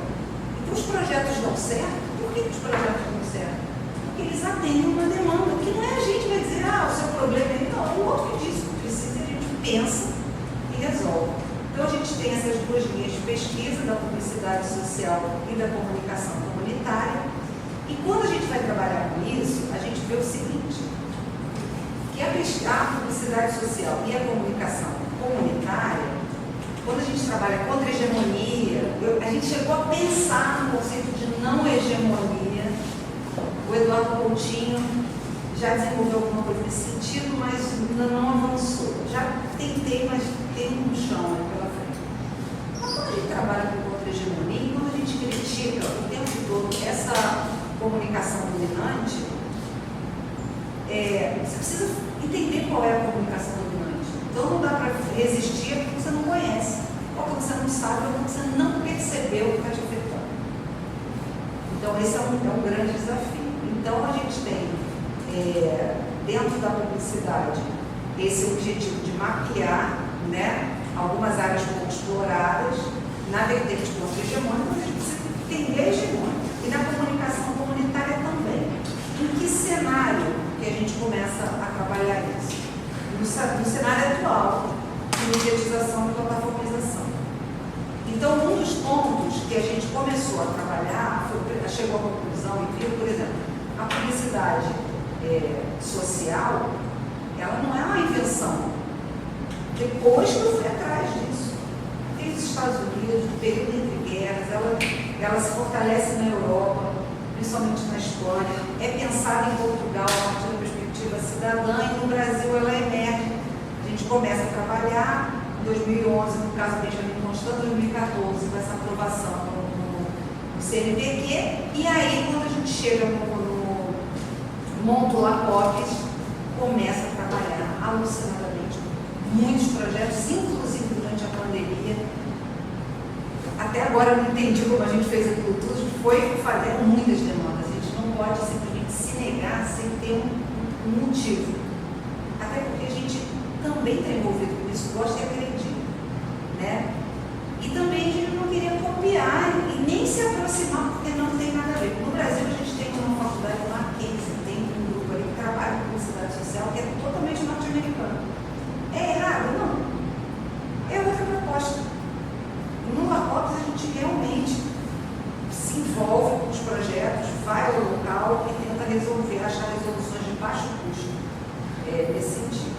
Então, os projetos dão certo. Por que os projetos dão certo? Porque eles atendem uma demanda, que não é a gente que vai dizer, o seu problema é... Não, é o outro que diz, precisa, a gente pensa e resolve. Então, a gente tem essas duas linhas de pesquisa, da publicidade social e da comunicação comunitária. E quando a gente vai trabalhar com isso, a gente vê o seguinte, que a publicidade social e a comunicação comunitária, quando a gente trabalha contra a hegemonia, a gente chegou a pensar no conceito de não hegemonia. O Eduardo Coutinho já desenvolveu alguma coisa nesse sentido, mas ainda não avançou. Já tentei, mas tem um chão pela frente. Mas quando a gente trabalha com contra-hegemonia, quando a gente critica o tempo todo essa comunicação dominante, você precisa entender qual é a comunicação dominante. Então não dá para resistir porque você não conhece, ou porque você não sabe, ou porque você não percebeu o que está te afetando. Então esse é um grande desafio. Então a gente tem, dentro da publicidade, esse objetivo de mapear, né, algumas áreas pouco exploradas, na vertente contra-hegemônica, mas a gente precisa entender a hegemônica. E na comunicação comunitária também. Em que cenário que a gente começa a trabalhar isso? No cenário atual, de mediatização e plataformização. Então, um dos pontos que a gente começou a trabalhar, chegou à conclusão e viu, por exemplo, a publicidade social, ela não é uma invenção. Depois que eu fui atrás disso. Tem os Estados Unidos, no período entre guerras, ela se fortalece na Europa, principalmente na Espanha, é pensada em Portugal a partir da perspectiva cidadã, e no Brasil ela emerge. A gente começa a trabalhar em 2011, no caso Benjamin Constant, 2014, com essa aprovação no CNPq, e aí quando a gente chega no Monto Lacopes, começa a trabalhar alucinadamente muitos projetos, inclusive durante a pandemia. Até agora eu não entendi como a gente fez aquilo tudo, foi fazer muitas demandas. A gente não pode simplesmente se negar sem ter um motivo. Até porque a gente também está envolvido com isso, gosta e acredita. Né? E também a gente não queria copiar e nem se aproximar, porque não tem nada a ver. No Brasil a gente tem uma faculdade lá, Mackenzie, tem um grupo ali que trabalha com publicidade social que é totalmente norte-americano. É errado? Não. É outra proposta. No Lacopes a gente realmente se envolve com os projetos, vai ao local e tenta resolver, achar resoluções de baixo custo nesse sentido.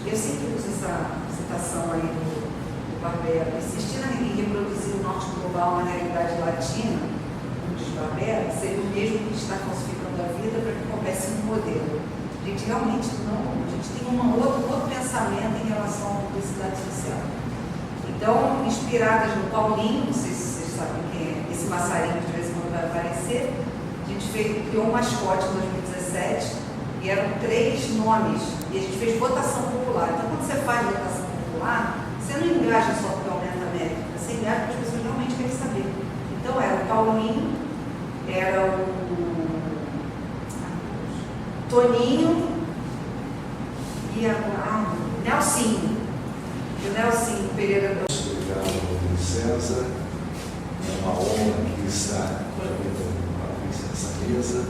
Eu sempre uso essa citação aí do Barbera. Insistir em reproduzir o norte global na realidade latina, como diz Barbera, seria o mesmo que está falsificando a vida para que comece um modelo. A gente realmente não, a gente tem um outro pensamento em relação à publicidade social. Então, inspiradas no Paulinho, não sei se vocês sabem quem é esse passarinho que de vez em quando vai aparecer, a gente criou um mascote em 2017 e eram 3 nomes e a gente fez votação popular. Então, quando você faz votação popular, você não engaja só porque aumenta a métrica, você engaja porque as pessoas realmente querem saber. Então, era o Paulinho, era o Toninho e a Nelsinho. E o Nelsinho Pereira do... Obrigado, César. É uma honra aqui estar nessa mesa.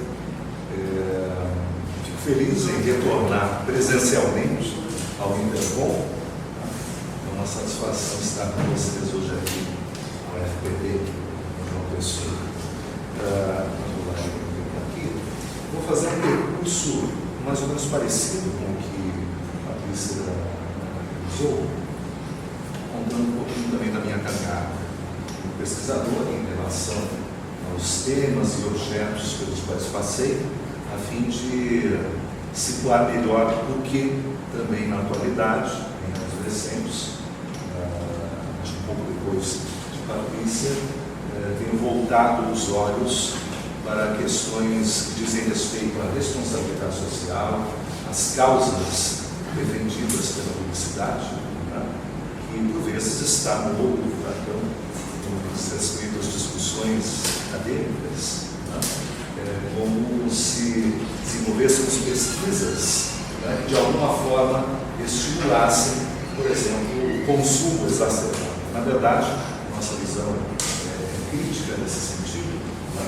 Fico feliz em retornar presencialmente ao Intercom. É uma satisfação estar com vocês hoje aqui no FPB, no João Pessoa. Vou vou fazer um percurso mais ou menos parecido com o que a Patrícia usou, contando um pouquinho também da minha caminhada como pesquisador em relação aos temas e objetos pelos quais passei, a fim de situar melhor o que também na atualidade, em anos recentes, acho que um pouco depois de Patrícia, tenho voltado os olhos para questões que dizem respeito à responsabilidade social, às causas defendidas pela publicidade, né? Que por vezes está no olho do furacão, no que diz respeito às discussões acadêmicas, né? Como se desenvolvêssemos pesquisas, né, que de alguma forma estimulassem, por exemplo, o consumo exacerbado. Na verdade, nossa visão crítica nesse sentido, né,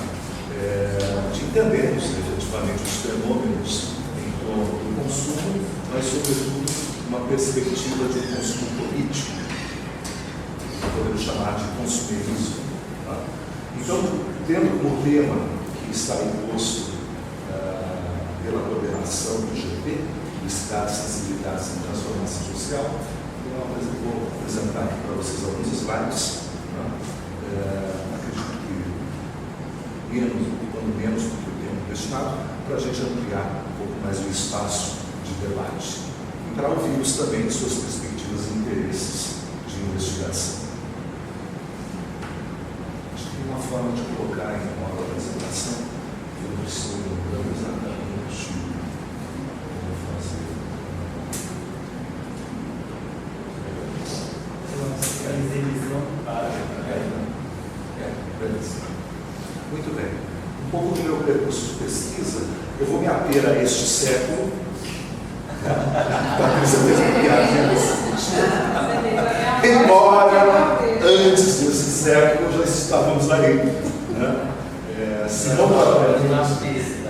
de entendermos efetivamente os fenômenos em torno do consumo, mas sobretudo uma perspectiva de um consumo político, que podemos chamar de consumerismo. Né? Então, tendo como tema que está imposto pela coordenação do GP, Publicidade, Sensibilidades e Transformação Social, eu vou apresentar aqui para vocês alguns slides. Acredito que quando menos do que o tempo destinado, para a gente ampliar um pouco mais o espaço de debate e para ouvirmos também suas perspectivas e interesses de investigação. Acho que uma forma de colocar em uma apresentação, eu não estou lembrando exatamente como fazer. Muito bem. Um pouco do meu percurso de pesquisa, eu vou me ater a este século. Patrícia fez uma piadinha nesse sentido. Embora antes desse século já estávamos aí. Né? Se não propriamente na pista.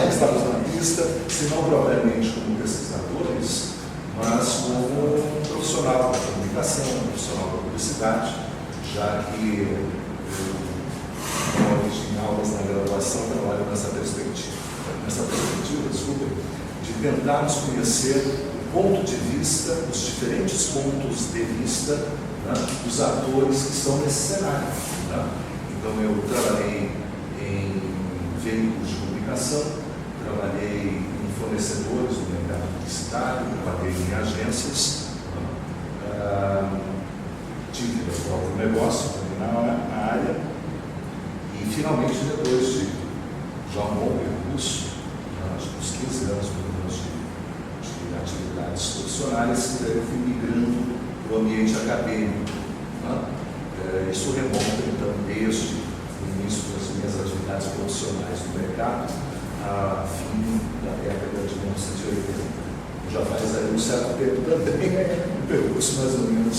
Estávamos na pista, se não propriamente como pesquisadores, mas como profissional da comunicação, profissional da publicidade, já que em aulas na graduação trabalho nessa perspectiva, de tentarmos conhecer o ponto de vista, os diferentes pontos de vista, né, dos atores que estão nesse cenário. Né? Então eu trabalhei em veículos de comunicação, trabalhei em fornecedores do mercado publicitário, trabalhei em agências, tive meu próprio negócio também na área. E, finalmente, depois de já um bom percurso, acho que uns 15 anos, pelo menos, de atividades profissionais, eu fui migrando para o ambiente acadêmico. Né? Isso remonta, então, desde o início das minhas atividades profissionais no mercado, a fim da década de 1980. Já faz aí um certo tempo também, um percurso mais ou menos,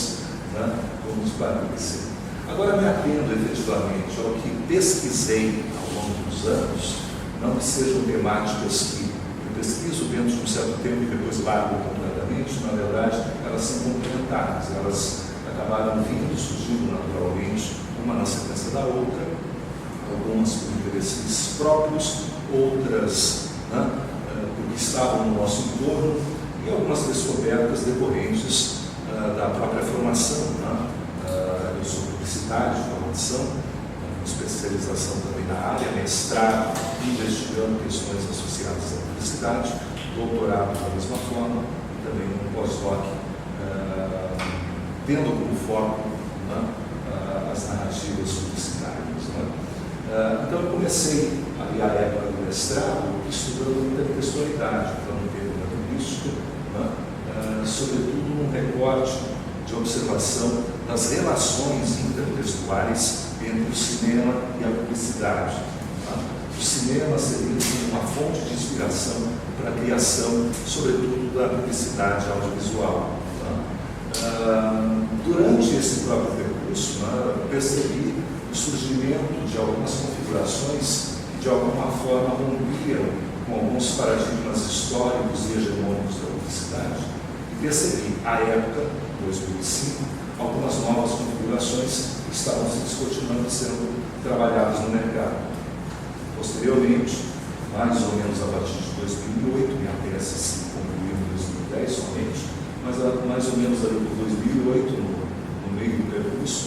né, como os Patrícia. Agora, me atendo efetivamente ao que pesquisei ao longo dos anos, não que sejam temáticas que eu pesquiso dentro de um certo tempo e depois largo completamente, na verdade, elas são complementares, elas acabaram vindo, surgindo naturalmente, uma na sequência da outra, algumas por interesses próprios, outras, né, porque estavam no nosso entorno, e algumas descobertas decorrentes da própria formação. Né? Eu sou publicitário de formação, com especialização também na área, mestrado, investigando questões associadas à publicidade, doutorado da mesma forma, também um pós-doc, tendo como foco, né, as narrativas publicitárias. Né? Então eu comecei ali a época do mestrado estudando intertextualidade, então no termo da linguística, né? Sobretudo num recorte de observação das relações intertextuais entre o cinema e a publicidade. Tá? O cinema seria uma fonte de inspiração para a criação, sobretudo, da publicidade audiovisual. Tá? Durante esse próprio percurso, percebi o surgimento de algumas configurações que, de alguma forma, rompiam com alguns paradigmas históricos e hegemônicos da publicidade. E percebi, à época, 2005, algumas novas configurações que estavam se descortinando e sendo trabalhadas no mercado. Posteriormente, mais ou menos a partir de 2008, minha tese se concluiu em 2010 somente, mas mais ou menos ali por 2008, no meio do percurso,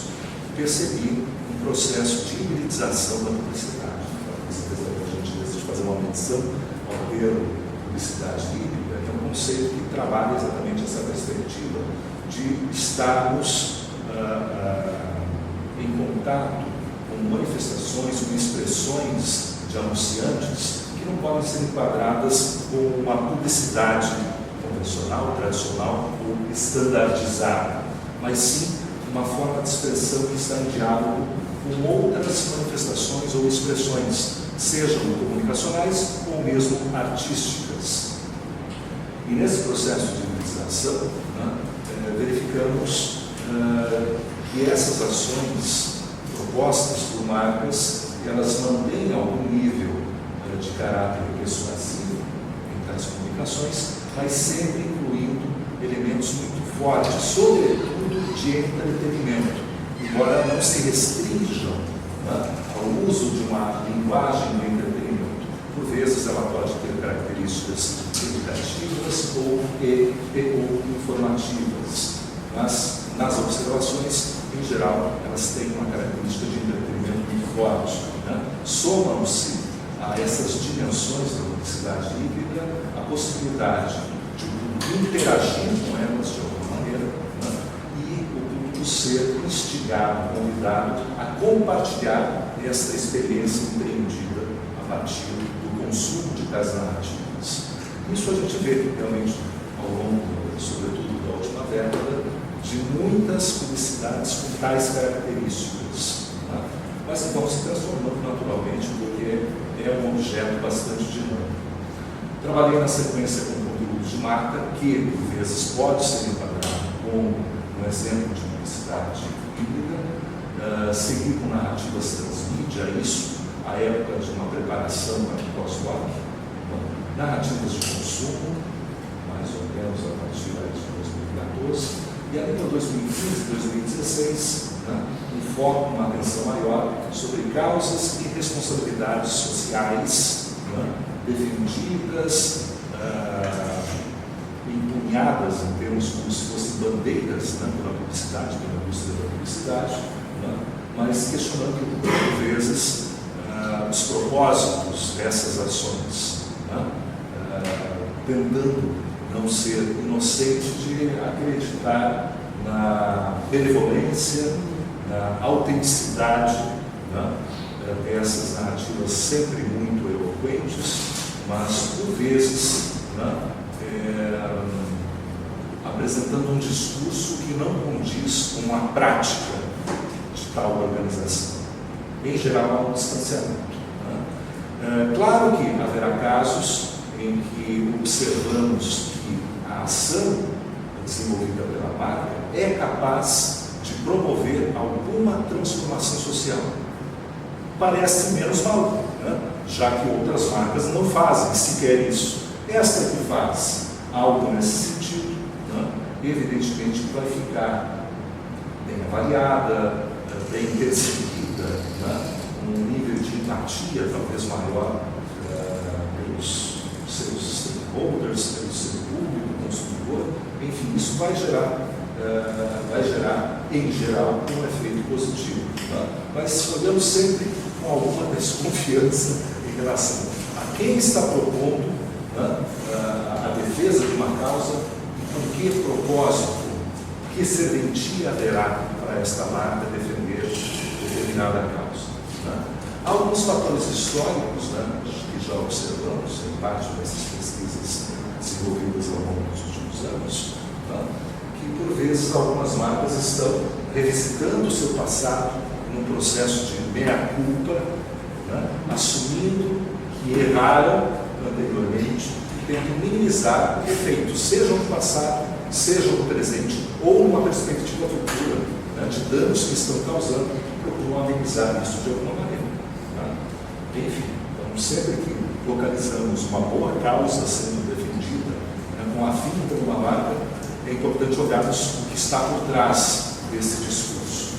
percebi um processo de hibridização da publicidade. A gente decide fazer uma menção ao termo publicidade híbrida, que é um conceito que trabalha exatamente essa perspectiva de estarmos em contato com manifestações, com expressões de anunciantes que não podem ser enquadradas como uma publicidade convencional, tradicional ou estandardizada, mas sim uma forma de expressão que está em diálogo com outras manifestações ou expressões, sejam comunicacionais ou mesmo artísticas. E nesse processo de hibridização, verificamos que essas ações propostas por marcas, elas mantêm algum nível de caráter persuasivo em tais comunicações, mas sempre incluindo elementos muito fortes, sobretudo de entretenimento, embora não se restringam ao uso de uma linguagem do entretenimento. Por vezes ela pode ter características educativas ou informativas, mas nas observações, em geral, elas têm uma característica de entretenimento muito forte. Somam-se a essas dimensões da publicidade híbrida a possibilidade de interagir com elas de alguma maneira, e o público ser instigado, convidado a compartilhar essa experiência empreendida a partir do consumo de tais narrativas. Isso a gente vê realmente ao longo, sobretudo da última década, de muitas publicidades com tais características, mas que vão se transformando naturalmente, porque é um objeto bastante dinâmico. Trabalhei na sequência com conteúdos de marca, que por vezes pode ser enquadrado como um exemplo de publicidade híbrida, seguir com narrativas transmídia, isso à época de uma preparação para o pós-doc, narrativas de consumo, mais ou menos a partir de 2014, e ali em 2015, 2016, um foco, uma atenção maior sobre causas e responsabilidades sociais defendidas, empunhadas em termos como se fossem bandeiras pela publicidade, pela indústria da publicidade, mas questionando por vezes os propósitos dessas ações, tentando não ser inocente de acreditar na benevolência, na autenticidade dessas narrativas sempre muito eloquentes, mas por vezes apresentando um discurso que não condiz com a prática de tal organização. Em geral, há um distanciamento. Claro que haverá casos em que observamos que a ação desenvolvida pela marca é capaz de promover alguma transformação social. Parece menos mal, já que outras marcas não fazem sequer isso. Esta que faz algo nesse sentido, evidentemente que vai ficar bem avaliada, bem percebida, um nível de empatia talvez maior pelos seus stakeholders, pelo seu público, consumidor. Enfim, isso vai gerar, em geral, um efeito positivo. Mas olhamos sempre com alguma desconfiança em relação a quem está propondo a defesa de uma causa e com que propósito, que serventia haverá para esta marca defender determinada causa. Há alguns fatores históricos que já observamos em parte dessas pesquisas desenvolvidas ao longo dos últimos anos, que por vezes algumas marcas estão revisitando o seu passado num processo de meia-culpa, assumindo que erraram anteriormente e tentam minimizar efeitos, sejam no passado, sejam no presente ou numa perspectiva futura, de danos que estão causando, procuram amenizar isso de alguma maneira. Enfim, então, sempre que localizamos uma boa causa sendo defendida, com afinco por uma marca, é importante olharmos o que está por trás desse discurso.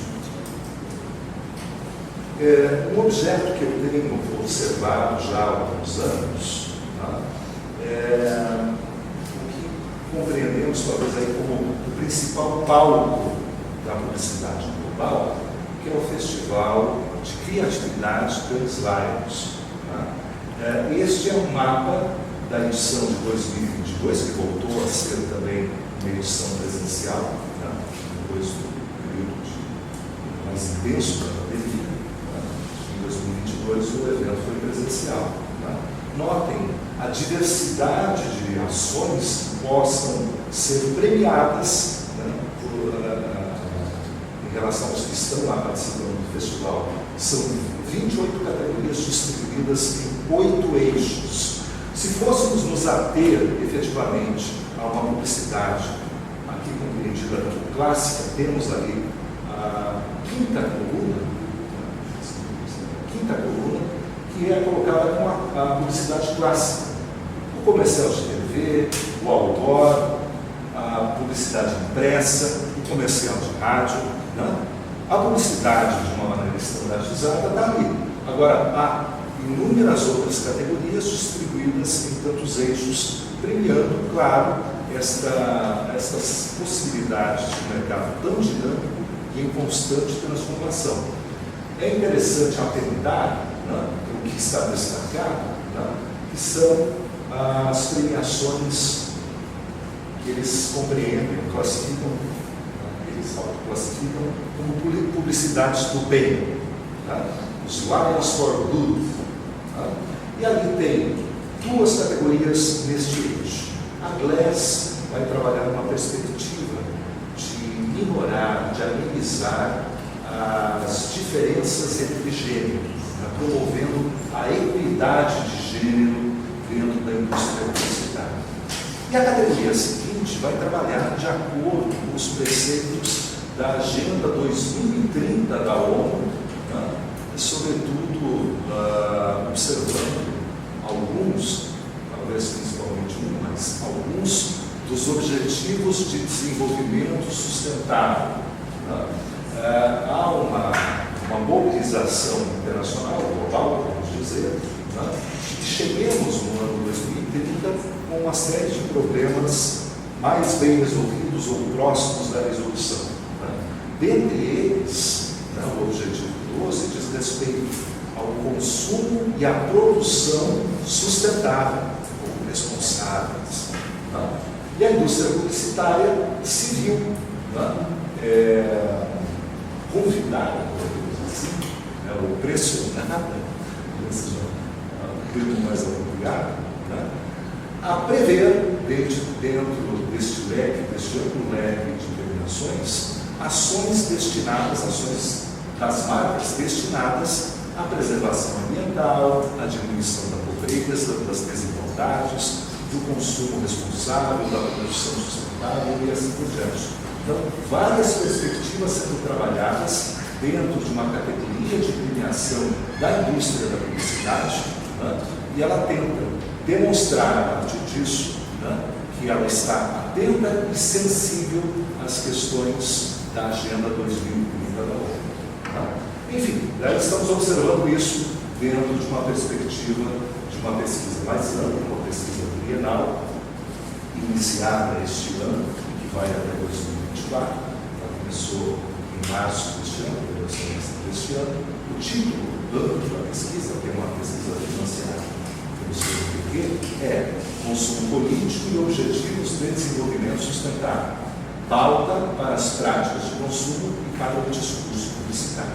Um objeto que eu tenho observado já há alguns anos, tá? O que compreendemos talvez aí como o principal palco da publicidade global, que é o Festival de Criatividade Cannes Lions. Tá? Este é um mapa da edição de 2022, que voltou a ser também uma edição presencial, tá? Depois do período mais intenso da pandemia. Tá? Em 2022 o evento foi presencial. Tá? Notem a diversidade de ações que possam ser premiadas, né, em relação aos que estão lá participando do festival. São 28 categorias distribuídas em 8 eixos. Se fôssemos nos ater efetivamente a uma publicidade aqui compreendida como clássica, temos ali a quinta coluna, que é colocada como a publicidade clássica. O comercial de TV, o outdoor, a publicidade impressa, o comercial de rádio, né? A publicidade, de uma maneira estandarizada, está ali. Agora, há inúmeras outras categorias distribuídas em tantos eixos, premiando, claro, estas possibilidades de um mercado tão dinâmico e em constante transformação. É interessante atentar, né, o que está destacado, né, que são as premiações que eles compreendem, classificam, eles autoclassificam como publicidades do bem, tá? Os Lions for Good. Tá? E ali tem duas categorias neste eixo. A Glass vai trabalhar uma perspectiva de minorar, de amenizar as diferenças entre gêneros, né? Promovendo a equidade de gênero dentro da indústria publicitária. E a categoria seguinte vai trabalhar de acordo com os preceitos da Agenda 2030 da ONU, né? E, sobretudo, observando alguns, talvez principalmente mas alguns dos Objetivos de Desenvolvimento Sustentável. Né? Há uma mobilização internacional, global, podemos dizer, né? Que cheguemos no ano 2030 com uma série de problemas mais bem resolvidos ou próximos da resolução. Né? Dentre eles, né, o objetivo 12 diz respeito ao consumo e à produção sustentável ou responsáveis. Né? E a indústria publicitária se viu, né, convidada, assim, né, ou pressionada, mais apropriado, né, a prever, dentro deste leque, deste amplo leque de premiações, ações das marcas destinadas à preservação ambiental, à diminuição da pobreza, das desigualdades, do consumo responsável, da produção sustentável e assim por diante. Então, várias perspectivas sendo trabalhadas dentro de uma categoria de premiação da indústria da publicidade, né? E ela tenta demonstrar, a partir disso, né, que ela está atenta e sensível às questões da Agenda 2030 da ONU. Tá? Enfim, estamos observando isso dentro de uma perspectiva de uma pesquisa mais ampla, uma pesquisa trienal, iniciada este ano, que vai até 2024. Ela começou em março deste ano. O título amplo da pesquisa, que é uma pesquisa financiada pelo CNPq, é Consumo Político e Objetivos de Desenvolvimento Sustentável. Pauta para as práticas de consumo e para o discurso publicitário.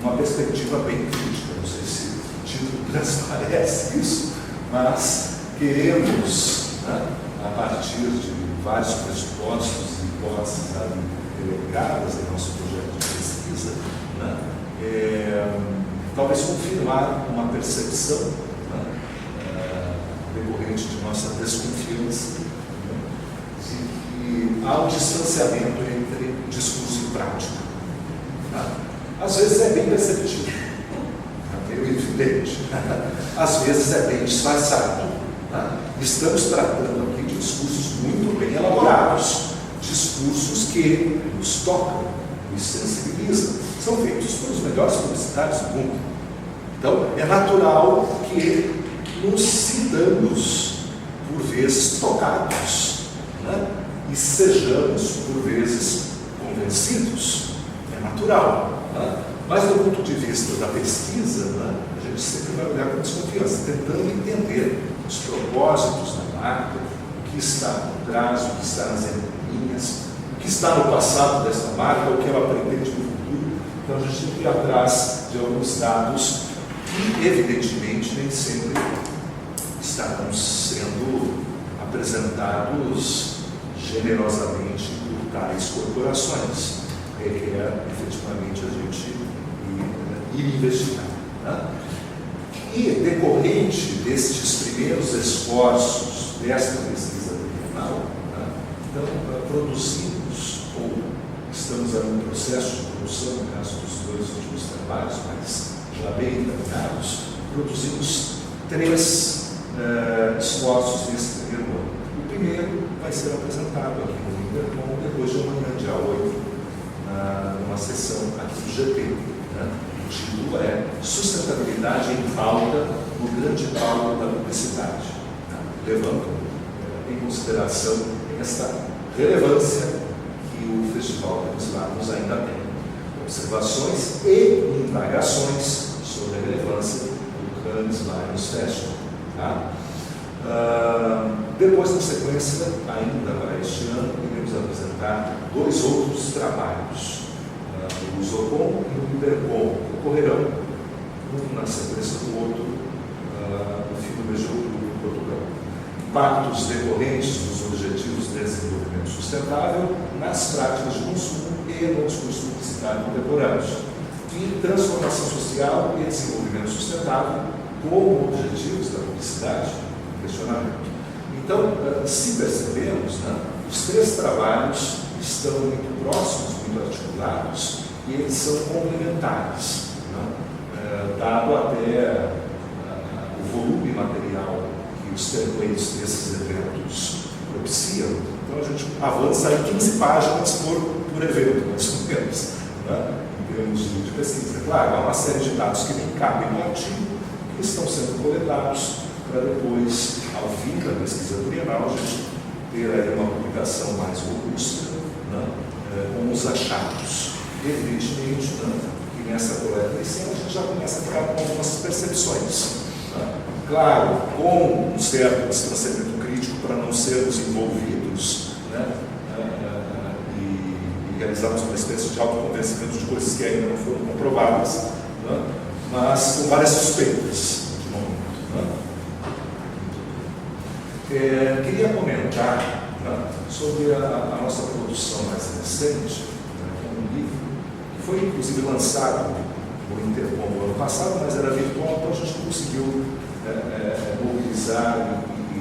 Uma perspectiva bem crítica, não sei se o título transparece isso, mas queremos, né, a partir de vários pressupostos e hipóteses ali delegadas em nosso projeto de pesquisa, né, talvez confirmar uma percepção, né, decorrente de nossa desconfiança, né, de que há um distanciamento entre discurso e prática. Tá? Às vezes é bem perceptível, é meio evidente, às vezes é bem disfarçado. Tá? Estamos tratando aqui de discursos muito bem elaborados, discursos que nos tocam, nos sensibiliza, são feitos pelos melhores publicitários do mundo. Então, é natural que nos sintamos, por vezes, tocados, né? E sejamos, por vezes, convencidos. É natural. Né? Mas, do ponto de vista da pesquisa, né, a gente sempre vai olhar com desconfiança, tentando entender os propósitos da marca, o que está por trás, o que está nas entrelinhas, o que está no passado dessa marca, o que ela pretende no futuro. Então, a gente tem que ir atrás de alguns dados que, evidentemente, nem sempre estarão sendo apresentados generosamente por tais corporações. Requer, efetivamente, a gente ir investigar. Né? E, decorrente destes primeiros esforços desta pesquisa trienal, né, então, produzimos, ou estamos no processo de produção, no caso dos 2 últimos trabalhos, mas já bem encaminhados, produzimos 3 esforços nesse primeiro ano. O primeiro vai ser apresentado aqui no Intercom depois de amanhã, dia 8, numa sessão aqui do GP. Né? O título é Sustentabilidade em Pauta no Grande Palco da Publicidade, né? Levando em consideração esta relevância que o Festival Cannes Lions ainda tem. Observações e indagações sobre a relevância do Cannes Lions Festival. Tá? Depois, na sequência, ainda para este ano, iremos apresentar 2 outros trabalhos, o Zocom e o Intercom, que ocorrerão um na sequência do outro no fim do mês de outubro em Portugal. Impactos decorrentes dos Objetivos de Desenvolvimento Sustentável nas práticas de consumo e no discurso publicitário contemporâneo. E transformação social e desenvolvimento sustentável como objetivos da publicidade, questionamento. Então, se percebemos, né, os 3 trabalhos estão muito próximos, muito articulados, e eles são complementares, né, dado até o volume material que os templates desses eventos propiciam. Então, a gente avança em 15 páginas por evento, mais ou menos, né, em termos de pesquisa. Claro, há uma série de dados que nem cabem no artigo, que estão sendo coletados para depois, ao fim da pesquisa trienal, a gente ter aí uma publicação mais robusta, né, com os achados. Evidentemente, né, que nessa coleta inicial a gente já começa a ficar com algumas percepções. Né? Claro, com um certo distanciamento crítico para não sermos envolvidos, né, e realizarmos uma espécie de autoconvencimento de coisas que ainda não foram comprovadas, né, mas com várias suspeitas de momento. Né? Queria comentar, né, sobre a nossa produção mais recente, né, que é um livro que foi inclusive lançado no Intercom no ano passado, mas era virtual, então a gente conseguiu mobilizar e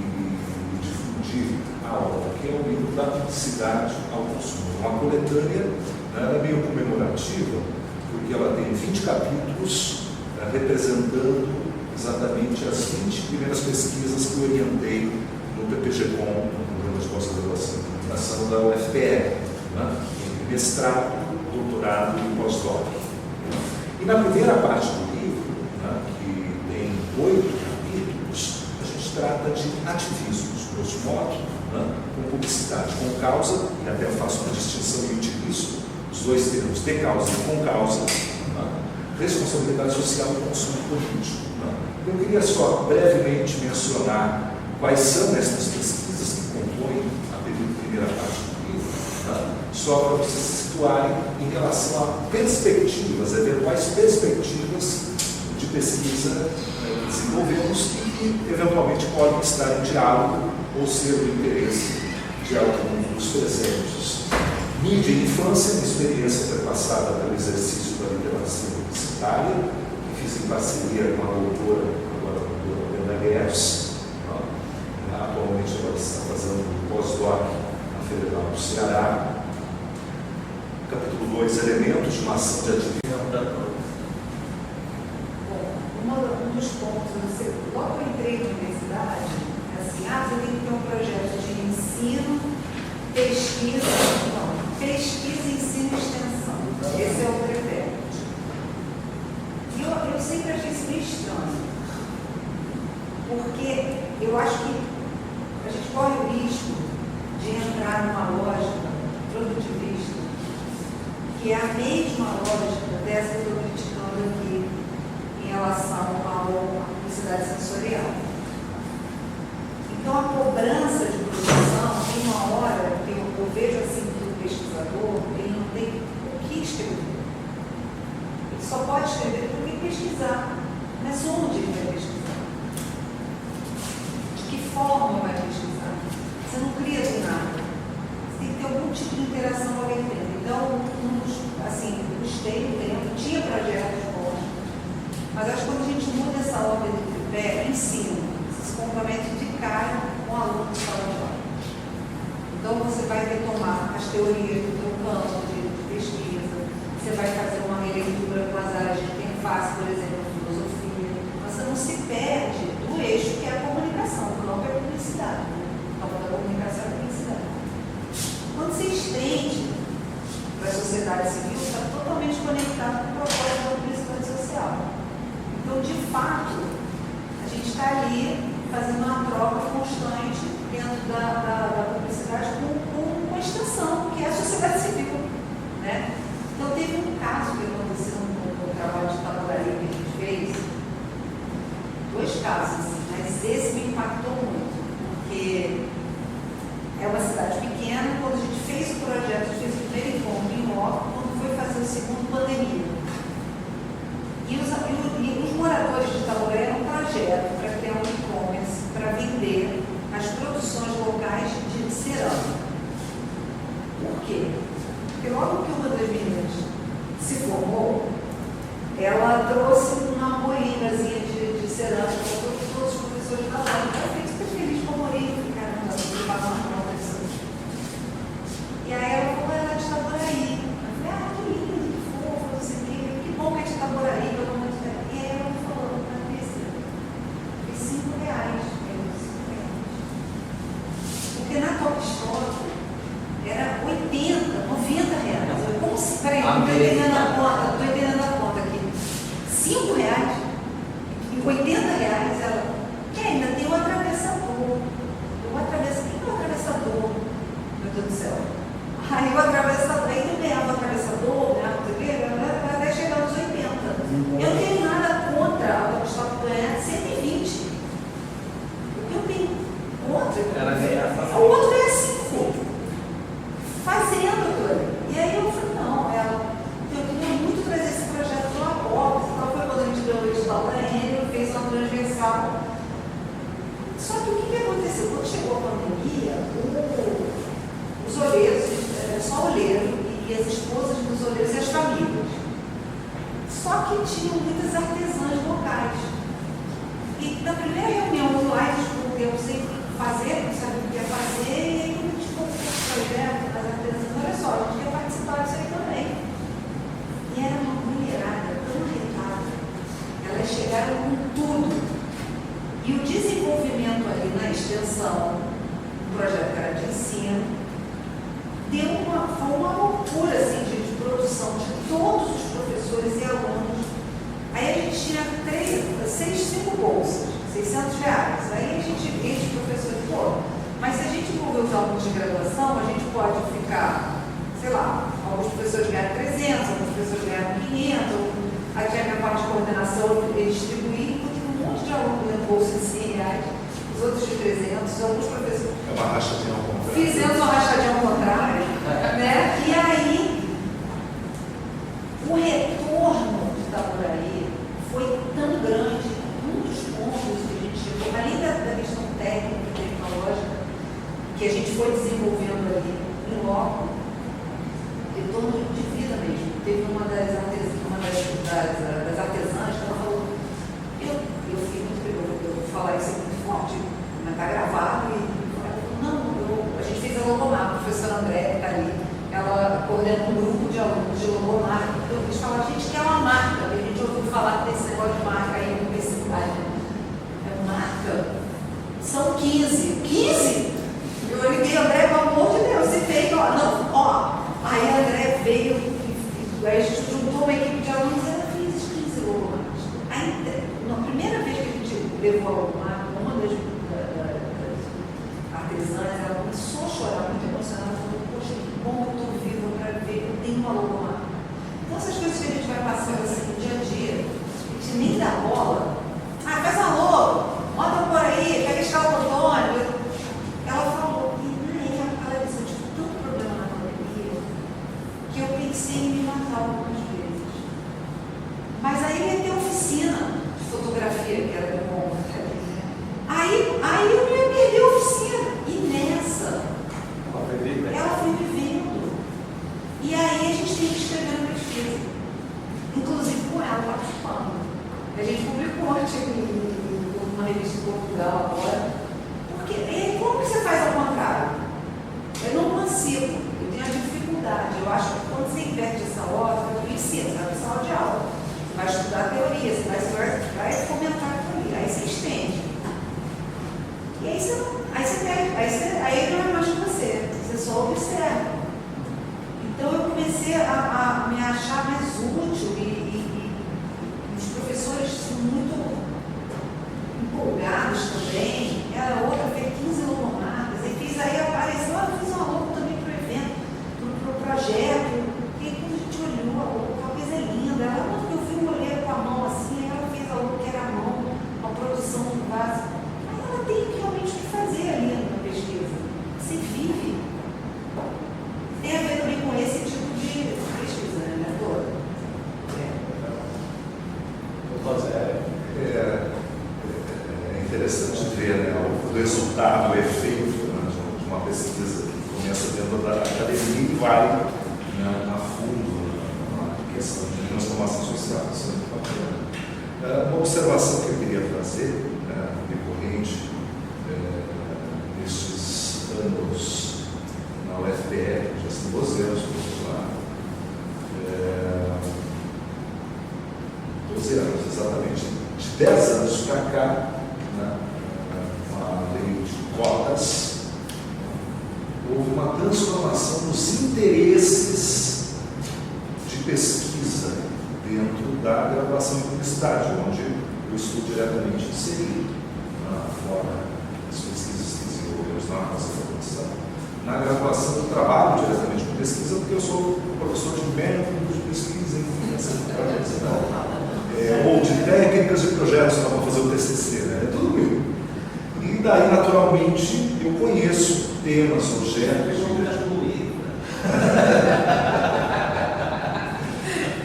difundir a obra, que é o livro da publicidade ao consumo. Uma coletânea, né, ela é meio comemorativa, porque ela tem 20 capítulos representando exatamente as 20 primeiras pesquisas que eu orientei no PPG-Com, no Programa de Pós-Graduação e Comunicação da UFPR, né? Entre mestrado, doutorado e pós-doc. E na primeira parte do livro, né, que tem 8 capítulos, a gente trata de ativismos, grosso modo, né, com publicidade com causa, e até faço uma distinção e utilizo os 2 termos, de causa e com causa, né, responsabilidade social e consumo político. Né. Eu queria só brevemente mencionar quais são essas pesquisas que compõem a primeira parte do livro, né? Só para vocês se situarem em relação a perspectivas, eventuais perspectivas de pesquisa que desenvolvemos e que eventualmente podem estar em diálogo ou ser do interesse de alguns dos presentes. Mídia e infância, uma experiência perpassada pelo exercício da literacia publicitária, que fiz em parceria com a doutora, agora a doutora Brenda Guedes. Atualmente ela está fazendo pós-doc na Federal do Ceará. Capítulo 2, elementos de uma ação de ativismo. Bom, um dos pontos, logo eu entrei na universidade, assim, você tem que ter um projeto de ensino, pesquisa, ensino e extensão. questionando. Porque eu acho que a gente corre o risco de entrar numa lógica produtivista, que é a mesma lógica dessa que eu estou criticando aqui em relação à publicidade sensorial. Então, a cobrança de produção, tem uma hora que eu vejo assim que o pesquisador, ele não tem o que escrever. Ele só pode escrever porque pesquisar. Mas onde ele vai pesquisar? De que forma vai pesquisar? Você não cria do nada. Você tem que ter algum tipo de interação com alguém dentro. Então, assim, gostei do tempo, tinha projetos bons, mas acho que quando a gente muda essa ordem de tripé, ensino, você se compromete de cara com o aluno de sala de aula. Então, você vai retomar as teorias do seu campo de pesquisa, você vai fazer uma releitura com as áreas de interface, por exemplo, filosofia, mas você não se perde do eixo que é a comunicação, o campo é a publicidade, né? O campo da comunicação é a publicidade. Quando você estende para a sociedade civil, está totalmente conectado com o propósito da publicidade social. Então, de fato, a gente está ali fazendo uma troca constante dentro da publicidade com a extensão, que é a sociedade civil. Né? Então, teve um caso que aconteceu no trabalho de Itaboraí que a gente fez, dois casos, assim, mas esse me impactou muito, porque é uma cidade pequena. Quando a gente fez o projeto, a gente fez o primeiro encontro em loco, quando foi fazer o segundo, pandemia. E os moradores de Itaboraí eram um projeto para criar um e-commerce, para vender as produções locais de cerâmica. Por quê? Porque logo que uma das meninas se formou, ela trouxe uma moinhazinha de cerâmica para todos os professores da aula. Ela fez super feliz com a moinha, ficaram passando mal. E aí ela falou, ela é de Itaboraí. Eu falei, que lindo, que fofo, não sei o quê. Que bom que é de Itaboraí, pelo menos. E aí ela falou, Patrícia, foi R$5. Porque na Top Shop era 80, 90 reais. Como se, peraí, não estou entendendo a conta aqui. R$5 e R$80 ela. E ainda tem o atravessador. Quem é o atravessador? Meu Deus do céu. Aí o atravessador, aí eu ganhava o atravessador, até chegar nos 80. Eu não tenho nada contra a Top Shop ganhar 120. O que eu tenho contra? O outro ganha 5. Fazendo aquilo ali. E aí eu falei, não, eu queria muito trazer esse projeto para uma Copa. Então foi quando a gente deu o edital para ele, fez uma transversal. Só que o que aconteceu? Quando chegou a pandemia, os olheiros, só o olheiro e as esposas dos olheiros e as famílias. Só que tinham muitas artesãs locais. E na primeira reunião do live, eu sei fazer, não sabia o que ia fazer, e aí a gente colocou o projeto das artesãs. Olha só, a gente ia participar disso aí também. E era uma mulherada tão retada. Elas chegaram com tudo. E o desenvolvimento ali na extensão, do projeto que era de ensino, foi uma loucura assim, de produção de todos os professores e alunos. Aí a gente tinha 5 bolsas, R$600. Aí a gente, os professores, mas se a gente envolver os alunos de graduação, a gente pode ficar, sei lá, alguns professores ganham 300, alguns professores ganham 500, aí tinha a parte de coordenação e distribuir, porque um monte de alunos ganham bolsa de R$100, os outros de 300, alguns professores. É uma rachadinha ao contrário. Fizemos uma rachadinha ao contrário, né? E aí, o retorno de Itaboraí foi tão grande, um dos pontos que a gente chegou, além da questão técnica e tecnológica, que a gente foi desenvolvendo ali em loco, retorno de vida mesmo. Teve uma das artesãs que ela falou, eu fiquei muito curiosa, eu vou falar isso muito forte, mas está gravado e a gente fez a logomarca, a professora André, que está ali, ela coordena um grupo de alunos de logomarca. Eles falaram, gente, que é uma marca, a gente ouviu falar desse negócio de marca aí na universidade. É marca? São 15. 15? Eu liguei, André, pelo amor de Deus, você veio, aí a André veio, aí a gente juntou uma equipe de alunos e ela fez 15 logomarcas. Aí, na primeira exames, ela começou a chorar, muito emocionada, falou, poxa, que bom que eu estou viva para ver que eu tenho uma logomarca. Então, essas coisas que a gente vai passando assim no dia a dia, a gente nem dá bola. Ah, faz uma logo, bota por aí, pega escala Antônio. Ela falou, e na época ela disse, eu tive tanto problema na pandemia que eu pensei em me matar algumas vezes. Mas aí ia ter oficina de fotografia, que era bom. Aí eu ia perder a oficina. E nessa, ela foi vivendo. E aí a gente tem que escrever na pesquisa. Inclusive com ela participando. A gente publicou um artigo numa revista em Portugal agora. Porque como que você faz ao contrário? Eu não consigo, eu tenho a dificuldade. Eu acho que quando você inverte essa ordem, você ensina, você vai para a sala de aula, você vai estudar a teoria, você vai fomentar a teoria, aí você estende. E aí você perde, aí não é mais com você só observa. Então eu comecei a me achar mais útil e os professores são muito empolgados também. Era outra, fez 15 logomarcas, aí apareceu, eu fiz uma logo também para o evento, para o projeto, e quando a gente olhou, a coisa é linda, ela eu vi um olheiro com a mão assim, aí ela fez a logo que era a mão, a produção do vaso. Aí ela tem realmente o que fazer ali na pesquisa. Você vive. Tem a ver também com esse tipo de pesquisa, né, doutora? É interessante ver, né, o resultado, o efeito, né, de uma pesquisa que começa dentro da academia e vai, né, a fundo na questão de transformação social. Isso é muito bacana. Uma observação que eu queria trazer, né, decorrente nestes anos na UFPR, já são 12 anos que eu estou lá, 12 anos exatamente, de 10 anos para cá, né, uma lei de cotas, houve uma transformação nos interesses de pesquisa dentro da graduação em publicidade, onde eu estou diretamente inserido, fora das pesquisas que desenvolvemos na nossa formação. Na graduação eu trabalho diretamente com pesquisa porque eu sou professor de método de pesquisa em ou de técnicas e projetos para fazer o TCC, né? É tudo meu. E daí, naturalmente, eu conheço temas, objetos.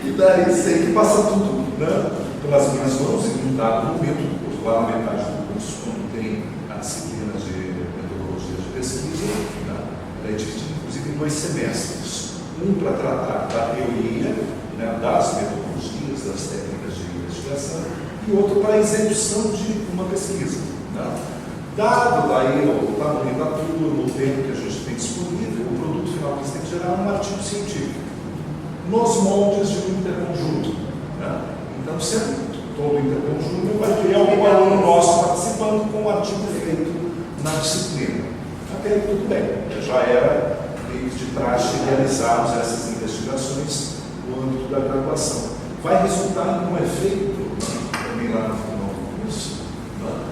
E daí sei que passa tudo, né, pelas minhas mãos em um dado momento, lá na metade do curso, quando tem a disciplina de metodologia de pesquisa, né, ela é dividida inclusive em 2 semestres. Um para tratar da teoria, né, das metodologias, das técnicas de investigação, e outro para a execução de uma pesquisa. Né? Dado aí o tamanho da turma, o tempo que a gente tem disponível, o produto final que você tem que gerar é um artigo científico, nos moldes de um interconjunto. Né? Então, sempre todo interconjunto vai ter algum aluno nosso participando com o artigo feito na disciplina. Até aí tudo bem, já era meio de praxe realizarmos essas investigações no âmbito da graduação. Vai resultar em um efeito, também lá no final do curso,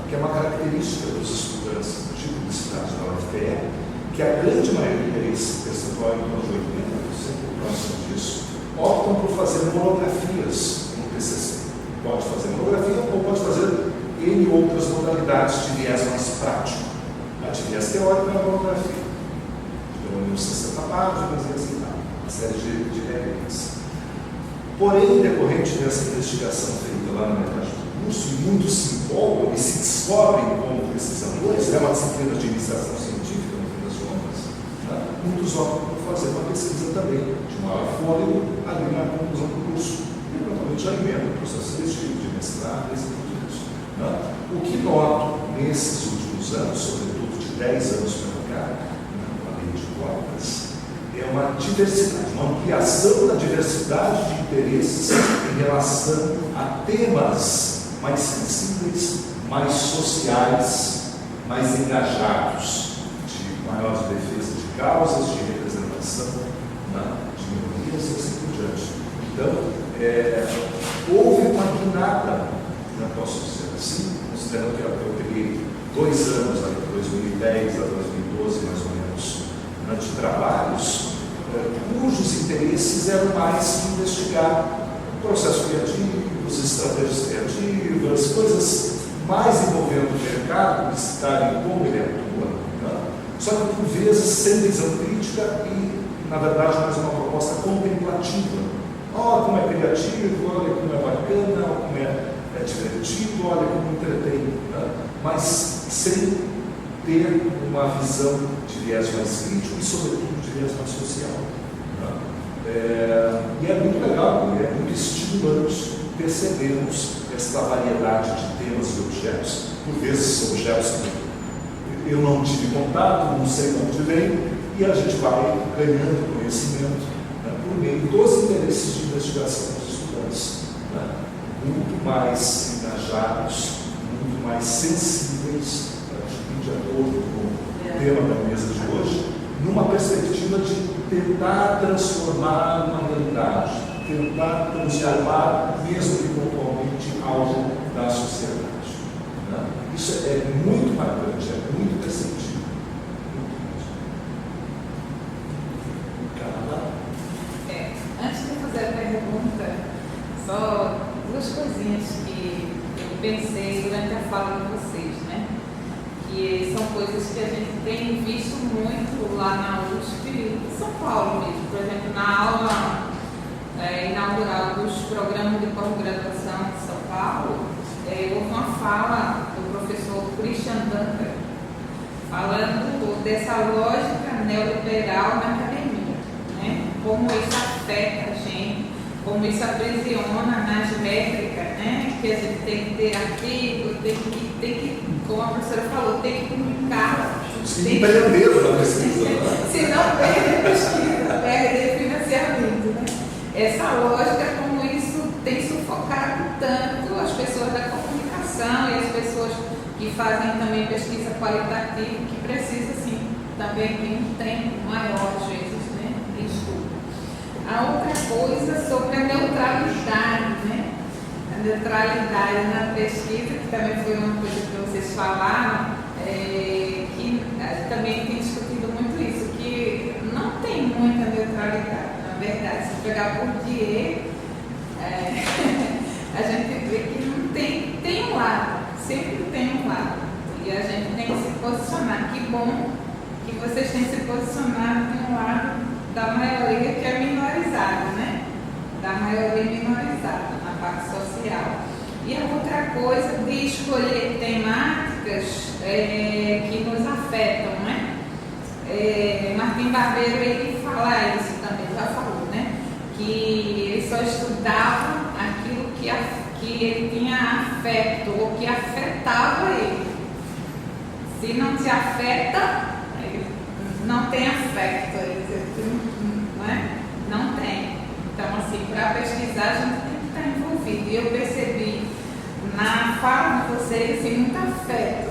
que é uma característica dos estudantes de publicidade da UFPR, que a grande maioria, esse percentual em torno de 80%, próximo disso, optam por fazer monografias no TCC. Pode fazer monografia ou pode fazer N outras modalidades de viés mais prático. A de viés teórico é a monografia. Pelo menos 60 páginas e assim, uma série de regras. Porém, decorrente dessa investigação feita lá na metade do curso, e muitos se empolgam e se descobrem como pesquisadores, é uma disciplina de iniciação científica, no fim das contas, né? Muitos optam por fazer uma pesquisa também, de maior fôlego, ali na conclusão do curso. E, eventualmente, já emenda o processo seletivo, de mestrado, e tudo isso. Né? O que noto nesses últimos anos, sobretudo de 10 anos para cá, a lei de cotas, é uma diversidade, uma ampliação da diversidade de interesses em relação a temas mais sensíveis, mais sociais, mais engajados, de maior defesa de causas, de representação, né, de minorias e assim por diante. Então, houve uma guinada, não posso dizer assim, considerando que eu peguei 2 anos, de 2010 a 2012, fizeram mais investigar processos criativos, estratégias criativas, coisas mais envolvendo o mercado publicitário e como ele atua, né? Só que por vezes sem visão crítica e, na verdade, mais uma proposta contemplativa. Olha como é criativo, olha como é bacana, olha como é divertido, olha como entretém, né? Mas sem ter uma visão de viés mais crítico e, sobretudo, de viés mais social. Né? E é muito legal, é muito estimulante percebermos esta variedade de temas e objetos. Por vezes, objetos que eu não tive contato, não sei de onde vem, e a gente vai ganhando conhecimento, né, por meio dos interesses de investigação dos estudantes, né, muito mais engajados, muito mais sensíveis, de acordo com o tema da mesa de hoje, numa perspectiva de tentar transformar uma realidade, tentar transformar, mesmo que pontualmente, algo da sociedade. Né? Isso é muito marcante, é muito perceptível. Antes de fazer a pergunta, só duas coisinhas que eu pensei durante a fala de vocês, né? Que são coisas que a gente tem visto muito lá na USP, em São Paulo mesmo. Por exemplo, na aula inaugural dos programas de pós-graduação de São Paulo, houve uma fala do professor Christian Dunker, falando dessa lógica neoliberal na academia, né? Como isso afeta a gente, como isso aprisiona nas métricas, né? Que a gente tem que ter artigo, tem que, como a professora falou, tem que comunicar. Tem que perder na pesquisa. Se não perde a pesquisa, perde financiamento, né? Essa lógica, como isso tem sufocado tanto as pessoas da comunicação e as pessoas que fazem também pesquisa qualitativa, que precisa, sim, também ter um tempo maior, às vezes, né, de estudo. A outra coisa sobre a neutralidade, né? A neutralidade na pesquisa, que também foi uma coisa que vocês falaram, que também tem discutido muito isso, que não tem muita neutralidade, na verdade. Se pegar Bourdieu, a gente vê que não tem um lado, sempre tem um lado, e a gente tem que se posicionar. Que bom que vocês têm se posicionado de um lado da maioria que é minorizada, né? Da maioria minorizada na parte social. E a outra coisa de escolher temáticas que nos afetam, né? Martim Barbeiro, ele fala isso também, já falou, né? Que ele só estudava aquilo que ele tinha afeto, ou que afetava ele. Se não te afeta, não tem afeto, não é? Não tem. Então, assim, para pesquisar, a gente tem que estar envolvido. E eu percebi na fala de vocês, assim, muito afeto.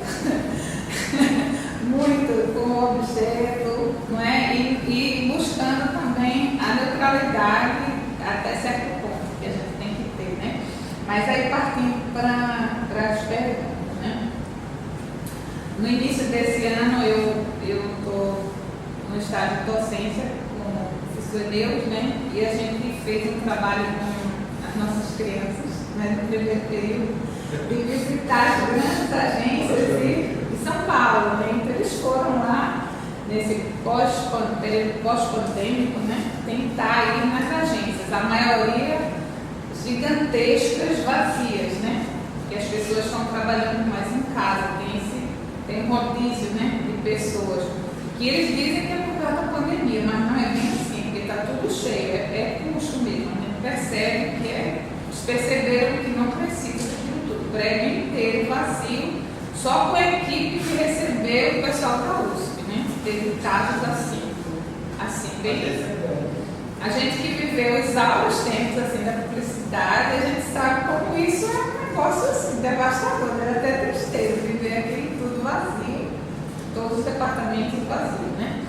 Muito com o objeto, não é? E buscando também a neutralidade até certo ponto que a gente tem que ter, né? Mas aí partindo para as perguntas, né? No início desse ano eu estou no estágio de docência com o professor Deus, né? E a gente fez um trabalho com as nossas crianças, né? No primeiro período, de visitar as grandes agências de São Paulo, né? Então eles foram lá nesse período pós-pandêmico, né? Tentar ir nas agências, a maioria gigantescas, vazias, né? Que as pessoas estão trabalhando mais em casa, tem um rodízio, né, de pessoas, que eles dizem que é por causa da pandemia, mas não é bem assim, porque está tudo cheio, é custo mesmo, né? Percebe que eles perceberam que não precisa daquilo tudo, o prédio inteiro vazio, só com a equipe que recebeu o pessoal da USP, né? Teve casos assim, bem. A gente que viveu os aulas tempos assim da publicidade, a gente sabe como isso é um negócio assim, devastador, era até tristeza viver aquilo tudo vazio, todos os departamentos vazios, né?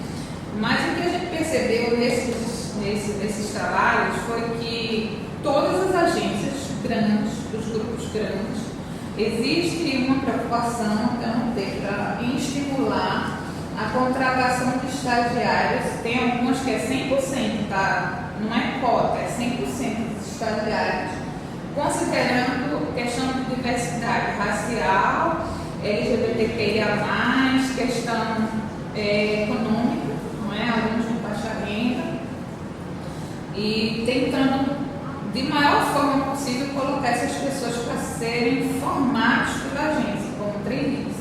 Mas o que a gente percebeu nesses trabalhos foi que todas as agências grandes, os grupos grandes, existe uma preocupação em estimular a contratação de estagiários. Tem algumas que é 100%, tá? não é cota, é 100% dos estagiários, considerando questão de diversidade racial, LGBTQIA+, questão econômica, não é? Alunos de baixa renda, e tentando, de maior forma possível, colocar essas pessoas para serem formados pela agência, como trainees.